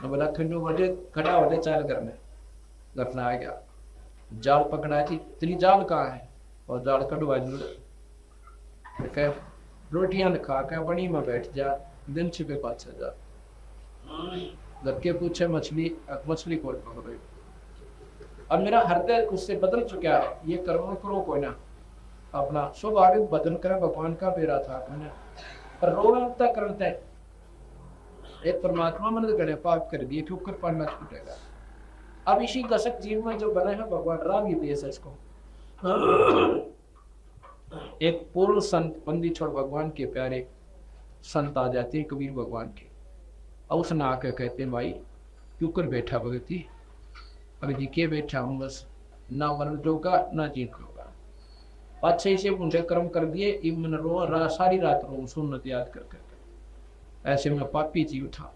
बोला खंडो बड़े खड़ा होने चाल करने घटना आ गया, जाल पकड़ा थी, तेरी जाल कहाँ है, और जाल कटवा रोटियां खा के बनी में बैठ जा, दिन छिपे पाछे जा, घर के पूछे मछली कौन पकड़, अब मेरा हृदय उससे बदल चुका है, ये कर्म करो कोई ना, अपना स्वाभाविक भजन करे भगवान का बेरा था पर रोता करते एक परमात्मा मन गणे पाप कर दिए क्यों कर पढ़ना छूटेगा। अब इसी गसक जीव में जो बने हैं भगवान राम ही देश है इसको। एक पूर्ण संत बंदी छोड़ भगवान के प्यारे संत आ जाते हैं कबीर भगवान के, और उसने आकर कहते हैं भाई क्यों कर बैठा भगत जी? भगत जी के बैठा हूँ, बस ना मरण जोगा ना जीत होगा, अच्छे से मुझे कर्म कर दिए, इमन रो सारी रात रो सुन्नत याद कर कर। ऐसे में पापी जीव था,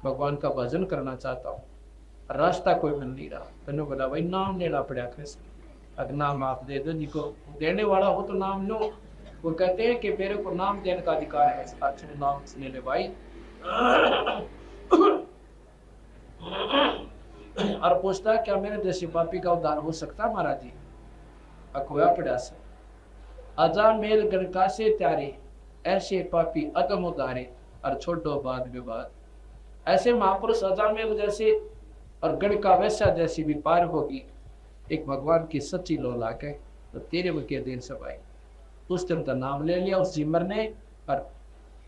भगवान का भजन करना चाहता हूँ, रास्ता कोई मिल नहीं रहा। तने बोला भाई नाम लेना पड़ा कृष्ण, अगर नाम आप दे दो, जिसको देने वाला हो तो नाम लो। वो कहते हैं कि मेरे को नाम देने का अधिकार है, अच्छे नाम ले ले भाई। और पूछता क्या मेरे जैसे पापी का उद्धार हो सकता महाराज जी? अखोया पड़ा से अजा मेल गणका से त्यारे, ऐसे पापी अगम उदारे, और छोड़ो बाद विवाद। ऐसे महापुरुष अजा मेल जैसे और गणका वैसा जैसी भी पार होगी एक भगवान की सच्ची लो लाके, तो तेरे में के दिन सब आई। उस दिन का नाम ले लिया उस जिमर ने, और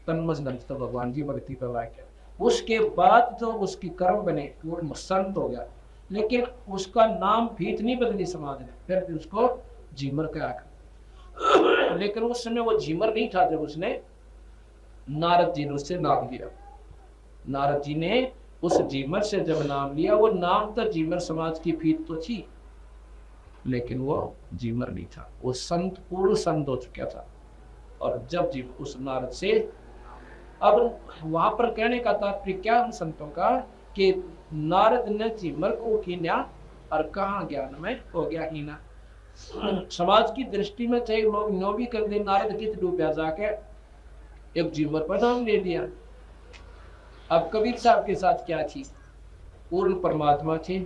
तन्मज तो भगवान की भक्ति पर लाके, उसके बाद तो उसकी कर्म बने, वो संत हो गया। लेकिन उसका नाम भीत नहीं बदली समाज ने, फिर उसको जीमर कहा। लेकिन उस समय वो जीमर नहीं था जब उसने नारद जी ने उससे नाम लिया। नारद जी ने उस जीमर से जब नाम लिया, वो नाम तो जीमर समाज की फीत तो थी, लेकिन वो जीमर नहीं था, वो संत पूर्ण संत हो चुका था। और जब जी उस नारद से, अब वहां पर कहने का तात्पर्य क्या उन संतों का, कि नारद ने जीमर को कीन्या और कहा ज्ञान में हो गया हीना। समाज की दृष्टि में थे लोग नो भी कर दे, नारद कित डूबया जाके एक जीमर पर नाम ले दिया। अब कबीर साहब के साथ क्या थी? पूर्ण परमात्मा थे।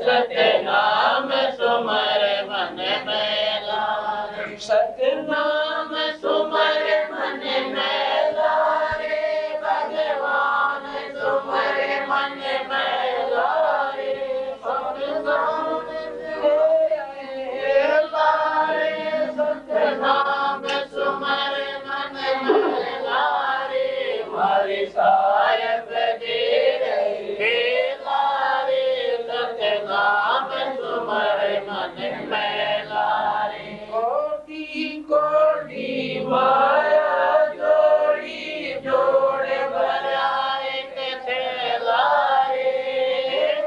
सत्य नाम सुमर मन में लारे, सत्य नाम सुमर मन में लारे, भगवान सुमर मन में लारे, सत्य नाम सुमर मन में लारे, हरि साहेब दे रहे लारे, सत्य नाम सुमर मन में लारे। कोटि कोटि माया जोड़ी जोड़े बनाए थे लारे,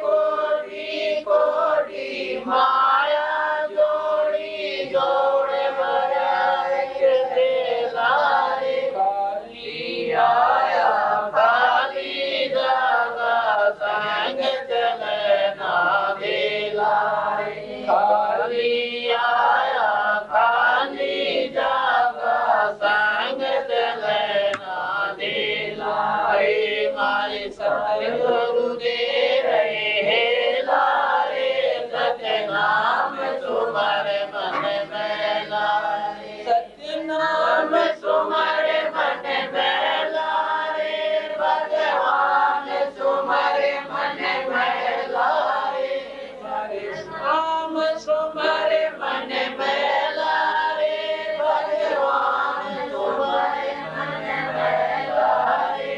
कोटि कोटि माया जोड़ी जोड़े बनाए थे लारे। काली आया काली जागा संग चलना दे लारे, काली आया काली जागा संग चलना दे लारे। मारे सतगुरु दे रहे लारे, सत्य नाम सुमर मन में लारे, सत्य नाम सुमर मन में लारे, भगवान सुमर मन में लारे, नाम सुमर मन में लारे, भगवान सुमर मन में लारे।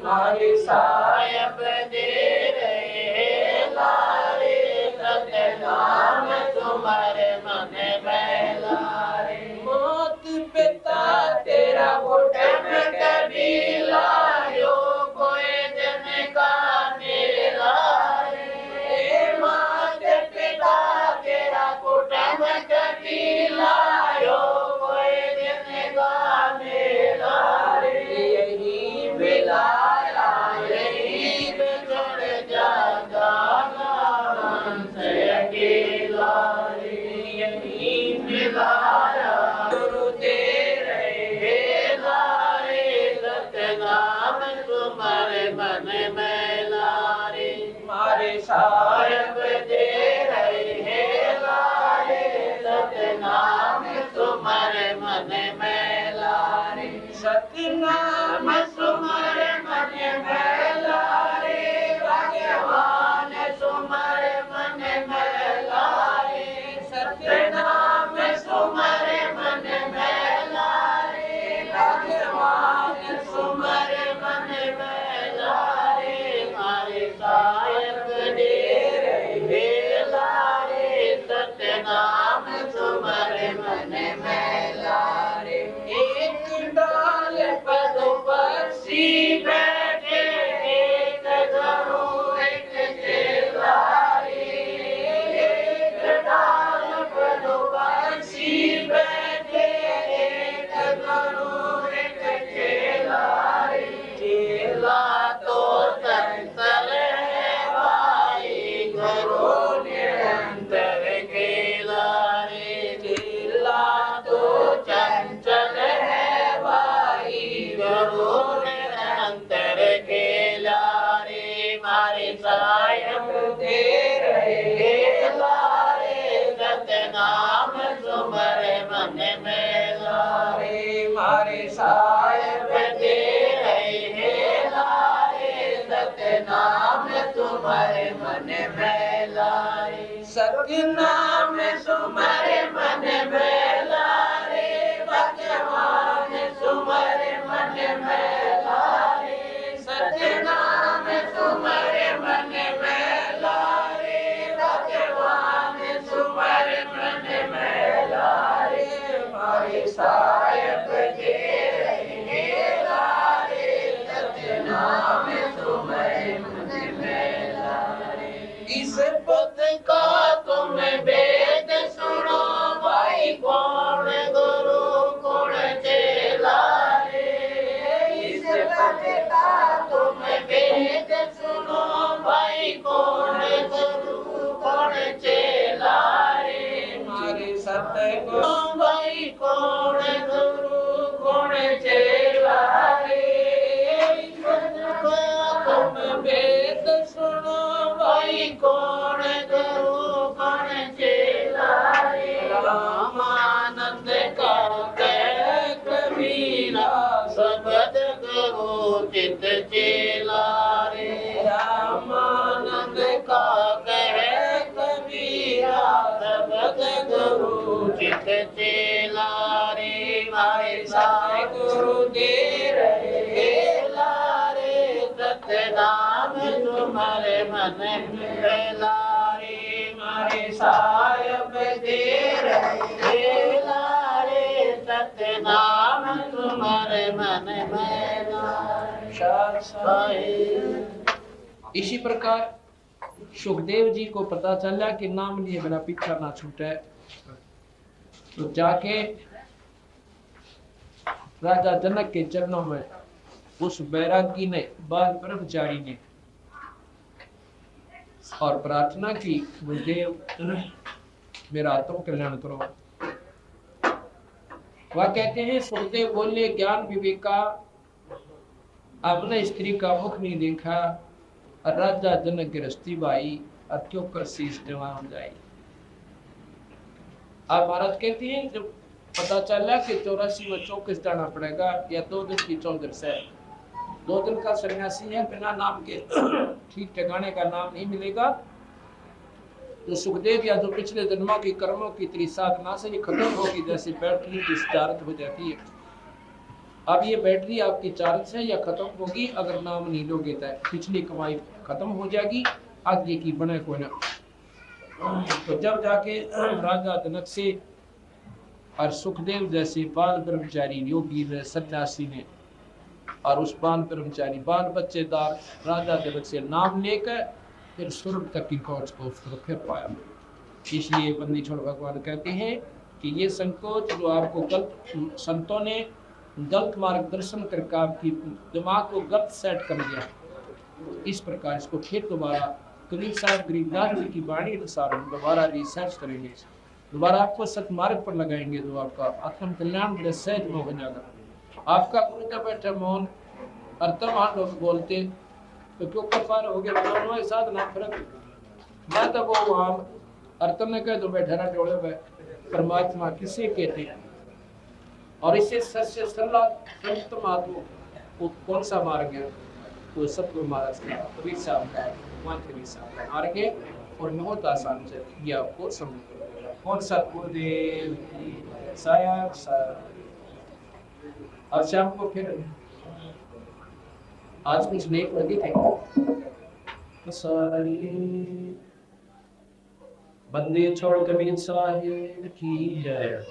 हरि साहेब दे रहे लारे, सत्य नाम सुमर मन में लारे। मौत पिता तेरा घुटन कभी लायो, कोई जन का मेरा रे, मात पिता तेरा घुटन कभी लायो, कोई जन का मेरा रे। यही मिलाया यही बिछड़ जाता मन से अकेला रे, यही मिलाया गुरु दे रहे लारे, सत्य नाम सुमर मन में लारे। मारे साहेब दे रहे लारे, सत्य नाम सुमर मन में लारे, सत्य नाम सुमर मन में लारे, भगवान सुमर मन में लारे, सत्य नाम सुमर मन में लारे, भगवान सुमर मन में लारे। हरि साहेब दे रहे लारे, सत्य नाम सुमर मन में लारे। एक डाल पद
रहे लारे सतनाम सुमरे मन में लारे मारे साहेब दे रहे लारे सतनाम तुम्हारे मन में लारे सतनाम तुम्हारे मन में लारे भगवान तुम्हारे मन में लारे सतनाम तुम्हारे मन में लारे भगवान तुम्हारे मन में लारे मारे साहेब दे रहे लारे सतनाम तुम्हारे मन में लारे इस पद का तुम वेद सुनो भाई कौन गुरु कौन चेला रे इस पद का तुम वेद सुनो भाई कौन गुरु कौन चेला रे मारे सतगुरु भाई कौन गुरु कौन चेला रे इस पद का तुम वेद सुनो भाई कौन गुरु कौन चेला रे रामानंद का कह कबीरा सबद गुरु चित चेला रे रामानंद का कह कबीरा सबद गुरु चित चेला रे मारे साई गुरु दे रहे लारे सतनाम तुम्हारे मन में लारे मारे साहेब दे रहे लारे सतनाम तुम्हारे मन में लारे।
इसी प्रकार सुखदेव जी को पता चला कि नाम लिए बिना पीछा ना छूटे, तो जाके राजा जनक के चरणों में उस बैरागी ने बाल ब्रह्मचारी ने और प्रार्थना की, गुरुदेव मेरा तुम कल्याण करो। वह कहते हैं सुखदेव बोले ज्ञान विवेका आपने स्त्री का मुख नहीं देखा और राजा जनक गिरस्ती भाई और क्यों कर शीश जमा हो जाए। आप महाराज कहते हैं जब पता चला कि 84 में 24 जाना पड़ेगा या 2 दिन की 14 से 2 दिन का सन्यासी है, बिना नाम के ठीक ठिकाने का नाम नहीं मिलेगा। तो सुखदेव या जो पिछले जन्मों की कर्मों की त्रिसाधना से ये खत्म होगी, जैसे बैटरी डिस्चार्ज हो जाती है। अब ये बैटरी आपकी चार्ज है या खत्म होगी अगर नाम नहीं लोगे तो पिछली कमाई खत्म हो जाएगी, आगे की बने कोई ना। तो जब जाके राजा जनक से और सुखदेव जैसे बाल ब्रह्मचारी योगी ने सन्यासी ने और उस बाल ब्रह्मचारी बाल बच्चेदार राजा जनक से नाम लेकर फिर स्वर्ग तक की खोज को फिर पाया। इसलिए बंदी छोड़ भगवान कहते हैं कि ये संकोच जो आपको गलत संतों ने गलत मार्गदर्शन करके आपकी दिमाग को गलत सेट कर दिया, इस प्रकार इसको फिर दोबारा कबीर साहब गरीबदास जी की वाणी अनुसार हम दोबारा रिसर्च करेंगे, दोबारा आपको सतमार्ग पर लगाएंगे, जो आपका आत्म कल्याण बड़े सहज में हो जाएगा। आपका गुरु का बैठा मौन अर्थमान लोग बोलते तो क्यों कफार हो गया, दोनों एक साथ ना फर्क। मैं तो वो वहाँ अर्थम ने कह तो बैठा ना टोले पे परमात्मा किसे कहते हैं, और इससे सच्चे संत महात्मा वो कौन सा मार्ग है, वो सबको मार्ग कबीर साहब का कबीर साहब का मार्ग है और बहुत आसान से ये आपको समझ कौन सा गुरुदेव साहब साहब। अब शाम को फिर आज कुछ नेक लगे थे बंदे छोड़ कबीर साहिब की जय,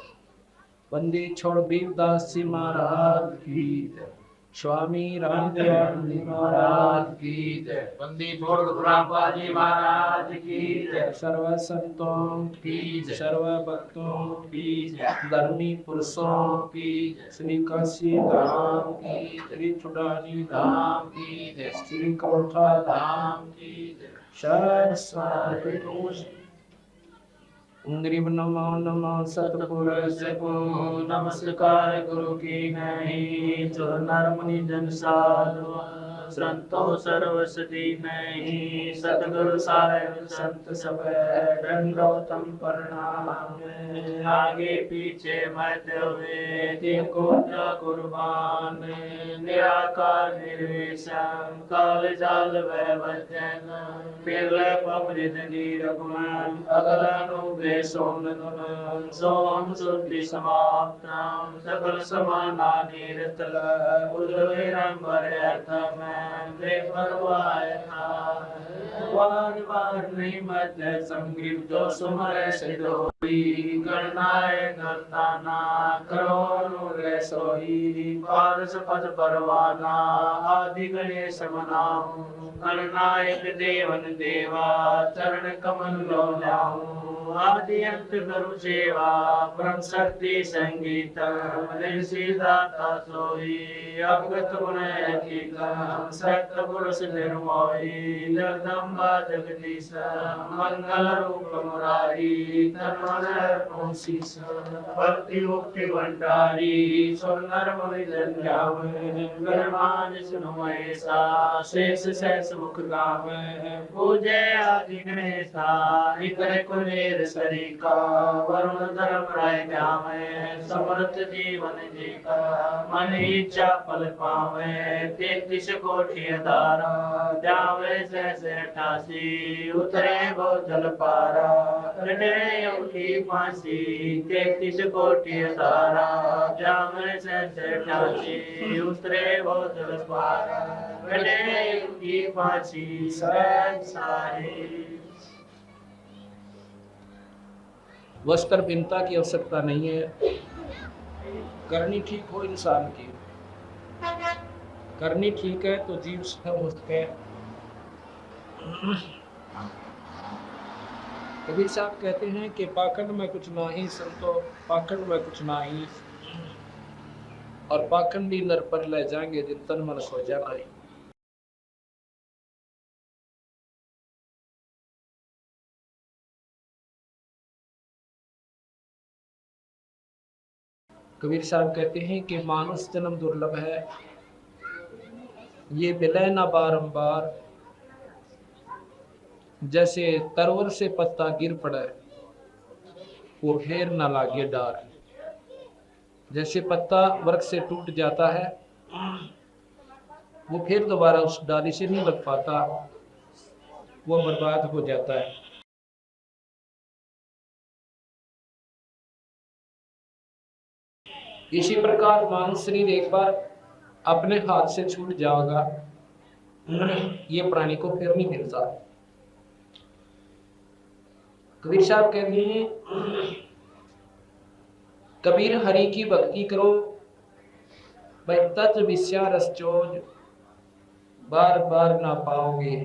बंदे छोड़ बीरदास जी महाराज की जय, स्वामी रामदेव जी महाराज की जय, बंदी छोड़ गुरुराम जी महाराज की जय, सर्व संतों की जय, सर्व भक्तों की जय, धर्मी पुरुषों की जय, श्री काशी धाम की, श्री चुड़ानी धाम की जय, श्री कौठा धाम की जय, शरण नमो नमो सतपुरुष को नमस्कार गुरु की नहीं जो नर मुनि जन साधु
संतो सर्वसती नहीं, सतगुरु साहेब संत सब दंडोतम प्रणाम। आगे पीछे मत हुए जिनको कुर्बान, निराकार निर्विषम काल जाल वह वचन, निर्लप अमृत नीरगुण अगलनु सोम सोम शुद्धि समाप्तम सकल समानानि रतल उदविरंबर अर्थम देवरवाय वार वार नहीं मत संगीत जो सुमर सिद्धोई करनाय करताना करो रे सोई पारस पद परवाना आदि गणेश मनाऊं करनायक देवन देवा चरण कमल लो जाऊं आदि अंत गुरु सेवा परम शक्ति संगीत दाता सोई अवगत गुण सत्य पुरुष निर्मोही जगदम्बा जगदीश मंगल रूप मुरारी तन्मन शीश भक्ति मुक्ति भंडारी सुंदर मुनि जन्यावन सुनो ऐसा शेष शेष मुख गाव पूजे आदि गणेशा इतर कुलेर सरिका वरुण धर्म राय जावे समर्थ जीवन जी का मन इच्छा फल पावे 33 कोटि धारा जावे से 88 उतरे वो जल पारा कटे उठी फांसी 33 कोटि धारा जावे से 88 उतरे वो जल पारा कटे उठी फांसी संसारी।
वस्त्र भिन्नता की आवश्यकता नहीं है, करनी ठीक हो इंसान की, करनी ठीक है तो जीव सुखम हो सके। कबीर साहब कहते हैं कि पाखंड में कुछ नाही संतो पाखंड में कुछ नाही, और पाखंडी नर पर ले जाएंगे दिन तन मन सो जाना। कबीर साहब कहते हैं कि मानुष जन्म दुर्लभ है, ये मिले ना बारंबार, जैसे तरवर से पत्ता गिर पड़े वो फिर ना लागे डार। जैसे पत्ता वृक्ष से टूट जाता है वो फिर दोबारा उस डाली से नहीं लग पाता, वो बर्बाद हो जाता है। इसी प्रकार मानव शरीर एक बार अपने हाथ से छूट जाएगा, ये प्राणी को फिर नहीं मिलता। कबीर साहब कहते हैं कबीर हरि की भक्ति करो भाई तत्व विषया रस चोज, बार बार ना पाओगे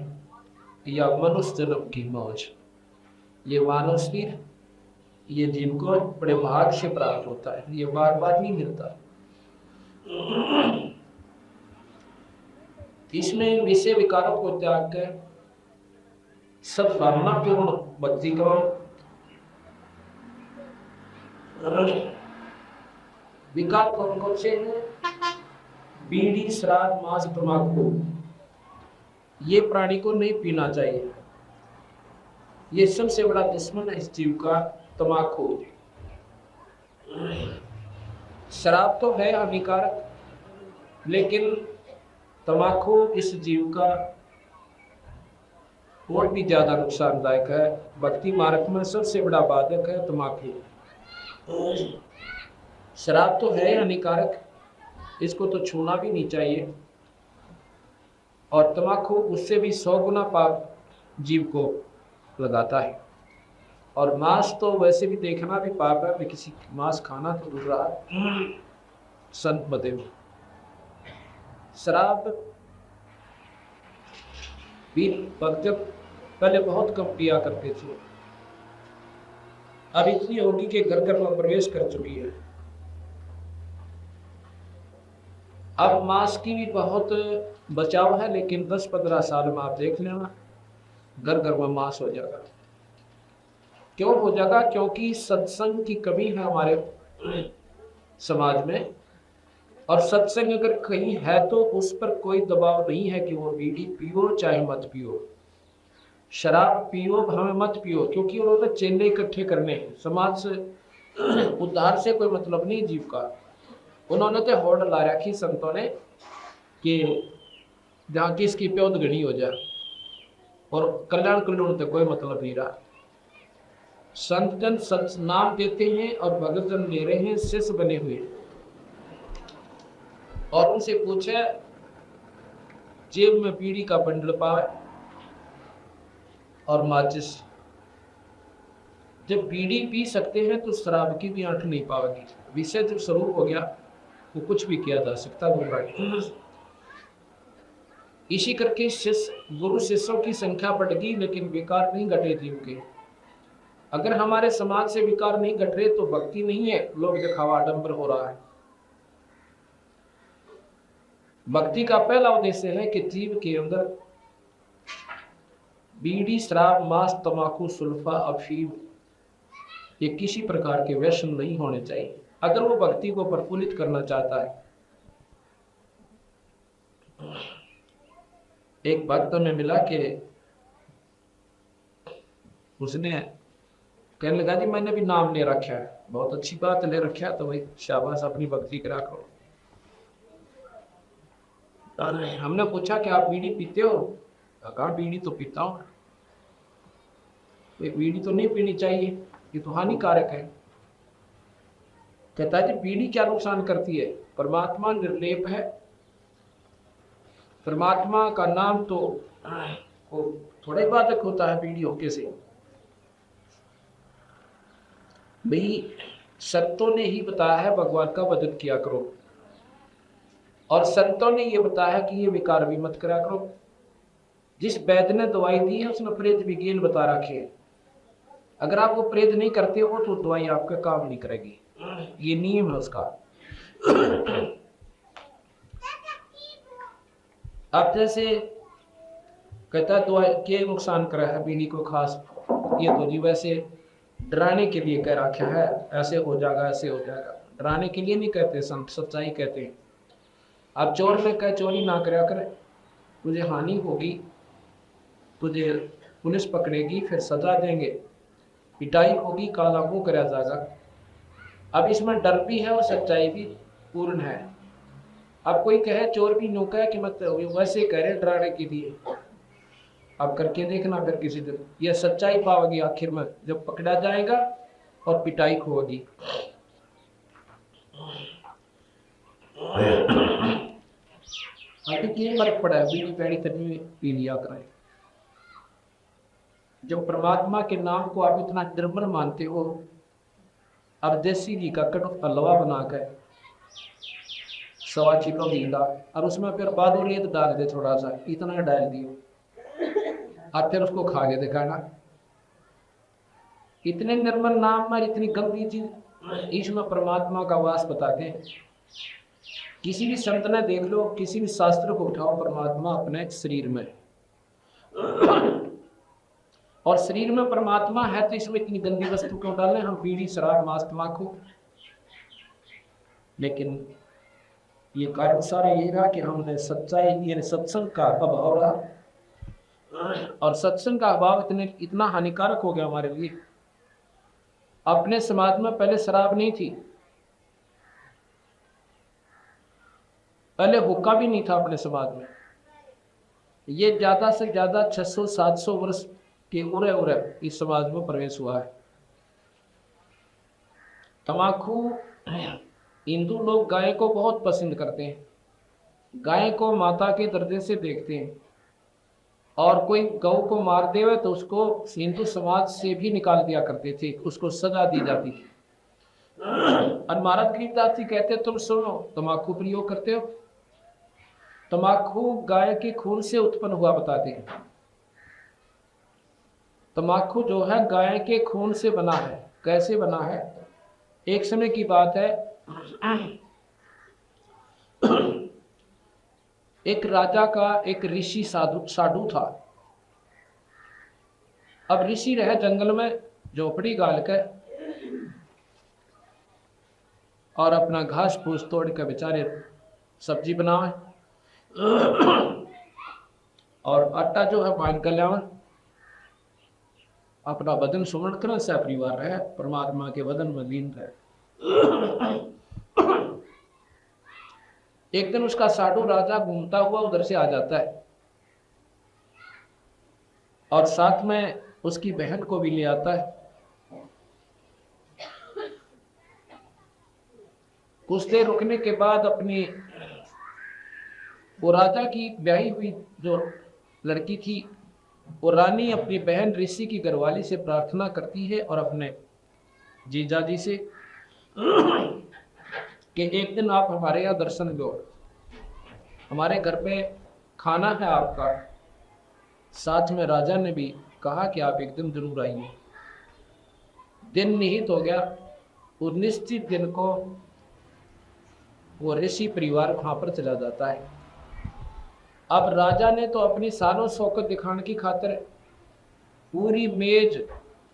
या मनुष्य जन्म की मौज। ये मानव शरीर ये जिनको बड़े भाग से प्राप्त होता है, ये बार बार नहीं मिलता। इसमें विषय विकारों को त्याग कर सब भावना पूर्ण भक्ति करो। विकार कौन कौन से हैं? बीड़ी शराब मांस तंबाकू, ये प्राणी को नहीं पीना चाहिए। ये सबसे बड़ा दुश्मन है इस जीव का, तंबाकू। शराब तो है हानिकारक, लेकिन तंबाकू इस जीव का और भी ज्यादा नुकसानदायक है। भक्ति मार्ग में सबसे बड़ा बाधक है तंबाकू। शराब तो है हानिकारक, इसको तो छूना भी नहीं चाहिए, और तंबाकू उससे भी 100 गुना पाप जीव को लगाता है। और मांस तो वैसे भी देखना भी पाप है, किसी मांस खाना तो दूर रहा है। संत बते शराब भी भक्त पहले बहुत कम पिया करते थे, अब इतनी होगी कि घर घर में प्रवेश कर चुकी है। अब मांस की भी बहुत बचाव है, लेकिन 10-15 साल में आप देख लेना घर घर में मांस हो जाएगा। क्यों हो जाएगा? क्योंकि सत्संग की कमी है हमारे समाज में। और सत्संग अगर कहीं है तो उस पर कोई दबाव नहीं है कि वो बीड़ी पियो चाहे मत पियो, शराब पियो हमें मत पियो, क्योंकि उन्होंने चेले इकट्ठे करने हैं। समाज से उद्धार से कोई मतलब नहीं जीव का। उन्होंने तो होड़ ला रखी संतों ने कि जहाँ की इसकी प्योद घनी हो जाए, और कल्याण कल्याण तक कोई मतलब नहीं रहा। संत जन सत नाम देते हैं और भगत जन ले रहे हैं, शिष्य बने हुए, और उनसे पूछे जेब में बीड़ी का बंडल पावे और माचिस। जब बीड़ी पी सकते हैं तो शराब की भी आंख नहीं पावेगी। विषय जब स्वरूप हो गया वो कुछ भी किया जा सकता है। इसी करके शिष्य गुरु शिष्यों की संख्या बढ़ गई, लेकिन विकार नहीं घटे जीव के। अगर हमारे समाज से विकार नहीं घट रहे तो भक्ति नहीं है, लोग दिखावा आडंबर हो रहा है। भक्ति का पहला उद्देश्य है कि जीव के अंदर बीड़ी शराब मांस तंबाकू सुल्फा अफीम ये किसी प्रकार के व्यसन नहीं होने चाहिए, अगर वो भक्ति को प्रफुल्लित करना चाहता है। एक भक्त में मिला कि उसने कहने लगा जी मैंने भी नाम ले रखा है, बहुत अच्छी बात ले रखा है, तो भाई शाबाश अपनी भक्ति करा करो। हमने पूछा कि आप बीड़ी पीते हो? कहा बीड़ी तो पीता हूं। बीड़ी तो नहीं पीनी चाहिए, ये तो हानिकारक है। कहता है जी बीड़ी क्या नुकसान करती है? परमात्मा निर्लेप है, परमात्मा का नाम तो थोड़ा ही बाधक होता है बीड़ी होके से। भाई संतों ने ही बताया है भगवान का भजन किया करो, और संतों ने ये बताया कि ये विकार भी मत करा करो। जिस वैद्य ने दवाई दी है उसने प्रेत विज्ञान बता रखे हैं। अगर आप वो प्रेत नहीं करते हो तो दवाई आपका काम नहीं करेगी, ये नियम है उसका। अब जैसे कहता है दवाई के नुकसान करा है बीड़ी को खास, ये तो जी वैसे डराने के लिए कह रखा है, ऐसे हो जाएगा ऐसे हो जाएगा। डराने के लिए नहीं कहते संत, सच्चाई कहते हैं। अब चोर ने कहा चोरी ना करा कर, तुझे हानि होगी, तुझे पुलिस पकड़ेगी, फिर सजा देंगे, पिटाई होगी, काला मुंह करा जाएगा। अब इसमें डर भी है और सच्चाई भी पूर्ण है। अब कोई कहे चोर भी नौका है कि मत वैसे कह रहे डराने के लिए, अब करके देखना फिर किसी दिन यह सच्चाई पाओगी आखिर में जब पकड़ा जाएगा और पिटाई होगी। अभी क्या फर्क पड़ा है, बीड़ी पैड़ी तभी पी लिया करें। जब परमात्मा के नाम को आप इतना निर्मल मानते हो, अब देसी घी का कट हलवा बनाकर 1.25 किलो घी डाल और उसमें फिर बादुरियत डाल दे, थोड़ा सा इतना डाल दियो, अब फिर उसको खा के दिखाना। इतने निर्मल नाम में इतनी गंदी चीज, इसमें परमात्मा का वास बताते हैं। किसी भी संत ने देख लो, किसी भी शास्त्र को उठाओ, परमात्मा अपने शरीर में, और शरीर में परमात्मा है तो इसमें इतनी गंदी वस्तु क्यों डालें हम, बीड़ी शराब मांस तंबाकू। लेकिन ये कारण सारा ये रहा कि हमने सच्चाई यानी सत्संग का अभाव रहा, और सत्संग का अभाव इतना हानिकारक हो गया हमारे लिए। अपने समाज में पहले शराब नहीं थी, पहले हुक्का भी नहीं था अपने समाज में। ये ज्यादा से ज्यादा 600-700 वर्ष के उरे इस समाज में प्रवेश हुआ है। तम्बाकू, हिंदू लोग गाय को बहुत पसंद करते हैं, गाय को माता के दर्जे से देखते हैं, और कोई गौ को मार देवे तो उसको हिंदू समाज से भी निकाल दिया करते थे, उसको सजा दी जाती थी। और महाराज गीता जी कहते तुम सुनो तम्बाकू प्रयोग करते हो, तम्बाकू गाय के खून से उत्पन्न हुआ बताते हैं। तम्बाकू जो है गाय के खून से बना है। कैसे बना है? एक समय की बात है, एक राजा का एक ऋषि साधु था। अब ऋषि रहे जंगल में झोपड़ी गाल कर और अपना घास फूस तोड़ कर बेचारे सब्जी बनावे और आटा जो है बांध कर लियावे, अपना वजन सुमन कर सह परिवार रहे, परमात्मा के वजन में लीन रहे। एक दिन उसका साधु राजा घूमता हुआ उधर से आ जाता है और साथ में उसकी बहन को भी ले आता है। कुछ देर रुकने के बाद अपनी वो राजा की ब्याही हुई जो लड़की थी, वो रानी अपनी बहन ऋषि की घरवाली से प्रार्थना करती है और अपने जीजा जी से कि एक दिन आप हमारे यहाँ दर्शन दो, हमारे घर पे खाना है आपका। साथ में राजा ने भी कहा कि आप एक दिन जरूर आइए। दिन निहित हो गया, उस निश्चित दिन को वो ऋषि परिवार वहां पर चला जाता है। अब राजा ने तो अपनी सानो शौकत दिखाने की खातिर पूरी मेज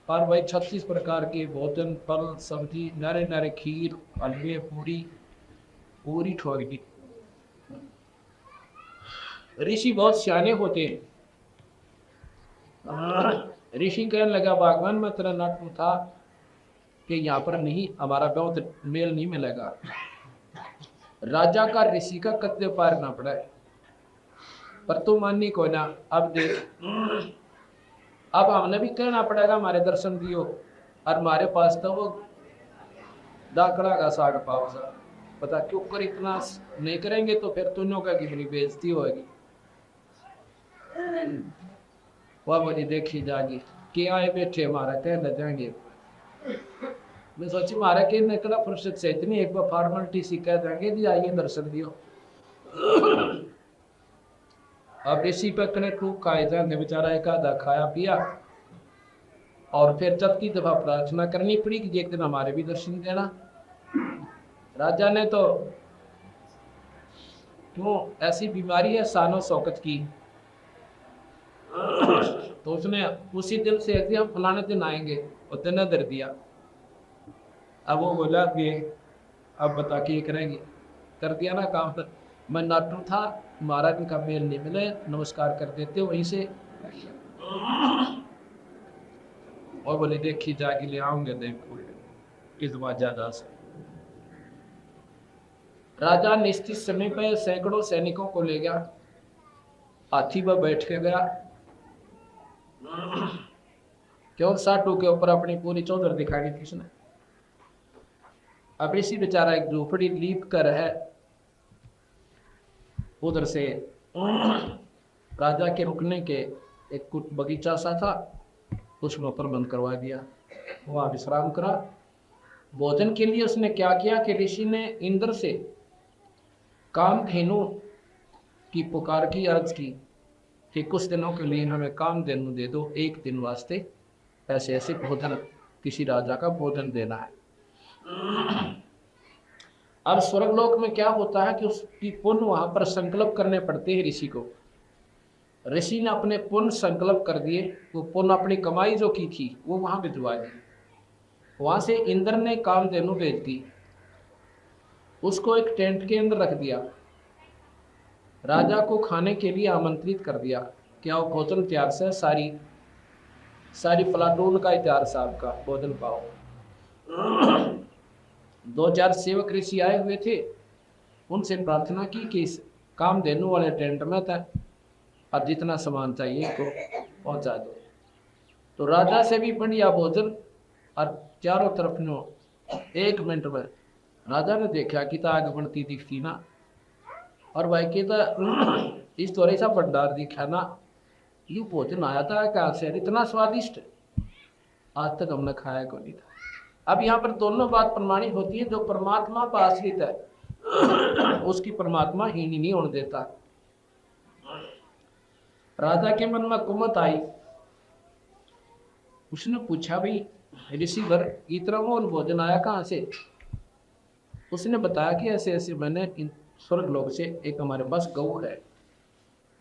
पर वही 36 प्रकार के भोजन, फल, सब्जी, नारे नारे खीर, हलवे, पूरी ठोक दी। ऋषि बहुत सियाने होते हैं। ऋषि कहने लगा, भगवान मैं तेरा नाटक था कि यहाँ पर नहीं, हमारा बहुत मेल नहीं मिलेगा। राजा का ऋषि का कत्ते पार ना पड़ा है, पर तू माननी को ना। अब देख, अब हमने भी कहना पड़ेगा हमारे दर्शन दियो, और हमारे पास तो वो दाकड़ा का साग पाव सा, पता क्यों कर इतना नहीं करेंगे तो फिर तुनों का की मेरी बेइज्जती होगी। वह बोली देखी जागी कि आए बैठे हमारा कहना जाएंगे। मैं सोची मारा के निकला फुर्सत से इतनी एक बार फॉर्मेलिटी सी कह देंगे जी आइए दर्शन दियो। अब ऋषि पे कने टूक खाए जाएंगे, बेचारा एक आधा खाया पिया और फिर चौथी दफा प्रार्थना करनी पड़ी कि एक दिन हमारे भी दर्शन देना। राजा ने तो क्यों ऐसी बीमारी है सानो शौकत की, तो उसने उसी दिन से हम फलाने दिन आएंगे और दिन दर दिया। अब वो बोला कि अब बता के करेंगे, कर दिया ना काम। पर मैं नाटू था, महाराज का मेल नहीं मिले, नमस्कार कर देते वहीं से और बोले देखी जाके ले आऊंगे देखो इस बार ज्यादा से। राजा निश्चित समय पर सैकड़ों सैनिकों को ले गया, हाथी पर बैठ के गया, क्यों साटू के ऊपर अपनी पूरी चौधर दिखाई थी उसने। अब इसी बेचारा एक झोपड़ी लीप कर है, उधर से राजा के रुकने के एक कुछ बगीचा सा था, उसमें प्रबंध करवा दिया, वहाँ विश्राम करा। भोजन के लिए उसने क्या किया कि ऋषि ने इंद्र से कामधेनु की पुकार की, अर्ज की कि कुछ दिनों के लिए हमें कामधेनु दे दो, एक दिन वास्ते ऐसे ऐसे भोजन, किसी राजा का भोजन देना है। अब स्वर्गलोक में क्या होता है कि उसकी पुण्य वहां पर संकल्प करने पड़ते हैं ऋषि को। ऋषि ने अपने पुण्य संकल्प कर दिए, वो पुण्य अपनी कमाई जो की थी वो वहां भिजवा दी। वहां से इंद्र ने कामधेनु भेज दी, उसको एक टेंट के अंदर रख दिया, राजा को खाने के लिए आमंत्रित कर दिया। क्या वो भोजन तैयार से, सारी प्लाटून का तैयार से आपका भोजन पाओ। 2-4 सेवक ऋषि आए हुए थे, उनसे प्रार्थना की कि इस कामधेनु वाले टेंट में था और जितना सामान चाहिए को पहुंचा दो। तो राजा से भी बढ़िया भोजन और चारों तरफ नो 1 मिनट में राजा ने देखा कि आग बनती दिखती ना, और भाई के इस थोड़े सा भंडार दिखा ना, ये भोजन आया था कहाँ से, इतना स्वादिष्ट आज तक हमने खाया को नहीं था। अब यहाँ पर दोनों बात प्रमाणित होती है, जो परमात्मा पर आश्रित है उसकी परमात्मा हीन नहीं होने देता। राजा के मन में कुमत आई, उसने पूछा भाई ऋषिवर इतना मोल भोजन आया कहाँ से। उसने बताया कि ऐसे ऐसे मैंने स्वर्ग लोक से एक हमारे पास गऊ है।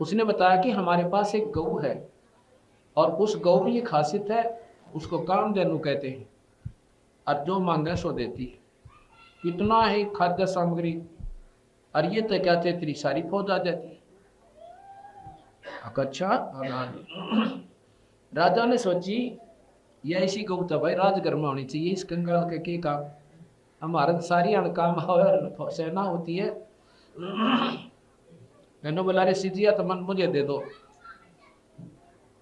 उसने बताया कि हमारे पास एक गऊ है और उस गऊ में ये खासियत है, उसको कामधेनु कहते हैं और जो मांगे सो देती है। कितना ही खाद्य सामग्री और ये तो क्या तेरी सारी फौज आ जाती है। अच्छा राजा ने सोची ये ऐसी गौ तो भाई राजगर में होनी चाहिए, इस कंगाल के काम, हमारा सारी काम सेना होती है। मैंने बोला रे सीधिया तो मन मुझे दे दो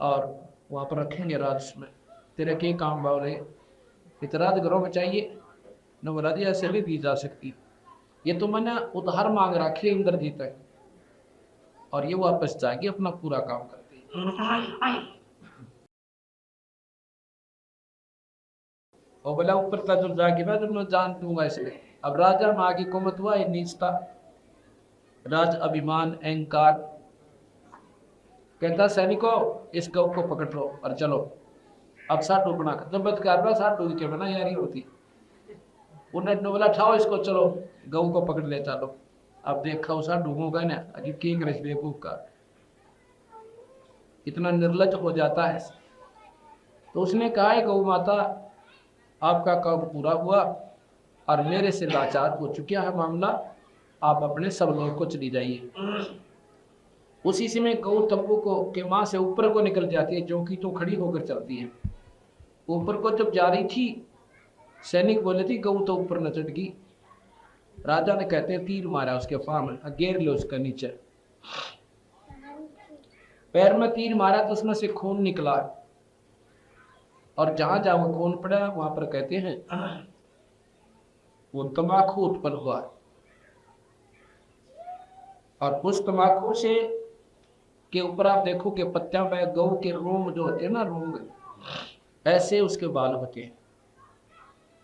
और वहाँ पर रखेंगे राज में, तेरे के काम भाव रहे इतना राजगरों में चाहिए न। बोला जी ऐसे भी दी जा सकती, ये तो मैंने उधार मांग रखी है इंद्रजीत है, और ये वापस जाएगी अपना पूरा काम करती है। और बोला ऊपर का जो जाके मैं जान दूंगा इसलिए। अब राजा में आगे कुमत हुआ ये नीचता राज अभिमान अहंकार, कहता सैनिकों इस गौ को पकड़ लो और चलो। अब साठ बना जब कर रहा साठ के बना यारी होती, उन्होंने बोला ठाओ इसको चलो गऊ को पकड़ ले चलो। अब देखा उसा डूबोगा ना अजीब की अंग्रेज बेवकूफ का इतना निर्लज हो जाता है। तो उसने कहा है गौ माता आपका काम पूरा हुआ और मेरे से लाचार हो चुका है मामला, आप अपने सब लोग को चली जाइए। उसी समय गौ तंबू को के मां से ऊपर को निकल जाती है, जो कि तो खड़ी होकर चलती है। ऊपर को जब जा रही थी सैनिक बोले थी गऊ तो ऊपर न चढ़ गई। राजा ने कहते हैं तीर मारा उसके फार्म में, घेर लो उसका नीचे, पैर में तीर मारा तो उसमें से खून निकला और जहां जहां वो खून पड़ा वहां पर कहते हैं वो तंबाकू उत्पन्न हुआ और उस तंबाकू से के ऊपर आप देखो कि पत्तियां में गऊ के रोम जो होते हैं ना रोम ऐसे उसके बाल होते हैं,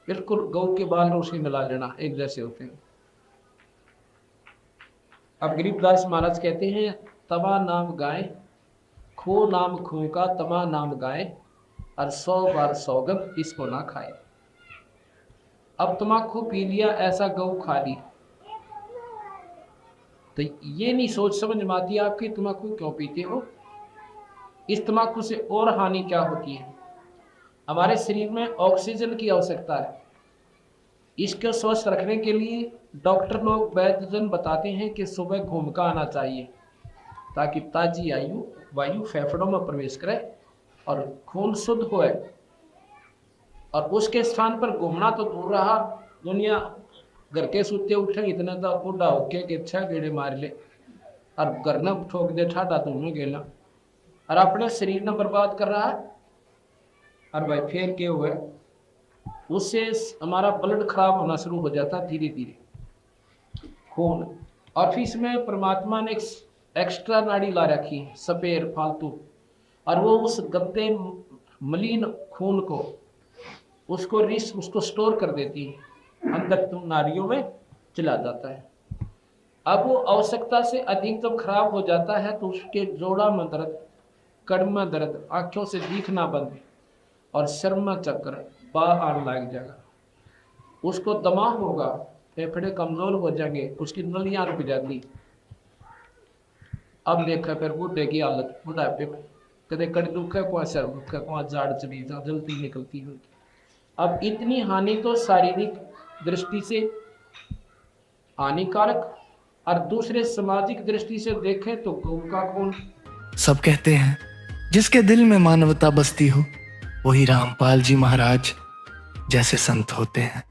बिल्कुल गऊ के बाल रोशनी मिला लेना एक जैसे होते हैं। अब गरीबदास महाराज कहते हैं तमा नाम गाय खो नाम खो का तमा नाम गाय और 100 बार सौगंध इसको ना खाए। अब तम्बाकू पी लिया ऐसा गऊ खा ली तो ये नहीं सोच समझ में आती आपकी तम्बाकू क्यों पीते हो, इस तम्बाकू से और हानि क्या होती है। हमारे शरीर में ऑक्सीजन की आवश्यकता है, इसको स्वस्थ रखने के लिए डॉक्टर लोग वैद्यजन बताते हैं कि सुबह घूम का आना चाहिए ताकि ताजी वायु फेफड़ों में प्रवेश करे और खून शुद्ध होए। और उसके स्थान पर घूमना तो दूर रहा, दुनिया घर के सूते उठे इतना तो बूढ़ा होके कि 6 गेड़े मार ले और घर न ठोक दे ठाडा तुम्हें गेला और अपने शरीर ने बर्बाद कर रहा है। और भाई फिर क्या हुआ, उससे हमारा ब्लड खराब होना शुरू हो जाता धीरे धीरे खून। और फिर इसमें परमात्मा ने एक्स्ट्रा नाड़ी ला रखी है सपेर फालतू, और वो उस गंदे मलिन खून को उसको स्टोर कर देती है अंदर तुम नाड़ियों में चला जाता है। अब वो आवश्यकता से अधिक जब खराब हो जाता है तो उसके जोड़ा में दर्द, कड़ में दर्द, आंखों से दिखना बंद और सिर में चक्कर बाहर आने लग जाएगा, उसको दमा होगा, फेफड़े कमजोर हो जाएंगे, उसकी नलियां रुक जाती। अब देखा फिर बूढ़े की हालत, बुढ़ापे में कदे कड़ी दुख है को सिर दुख है को जाड़ चली जल्दी निकलती है। अब इतनी हानि तो शारीरिक दृष्टि से हानिकारक और दूसरे सामाजिक दृष्टि से देखें तो गऊ का खून।
सब कहते हैं जिसके दिल में मानवता बसती हो वही रामपाल जी महाराज जैसे संत होते हैं।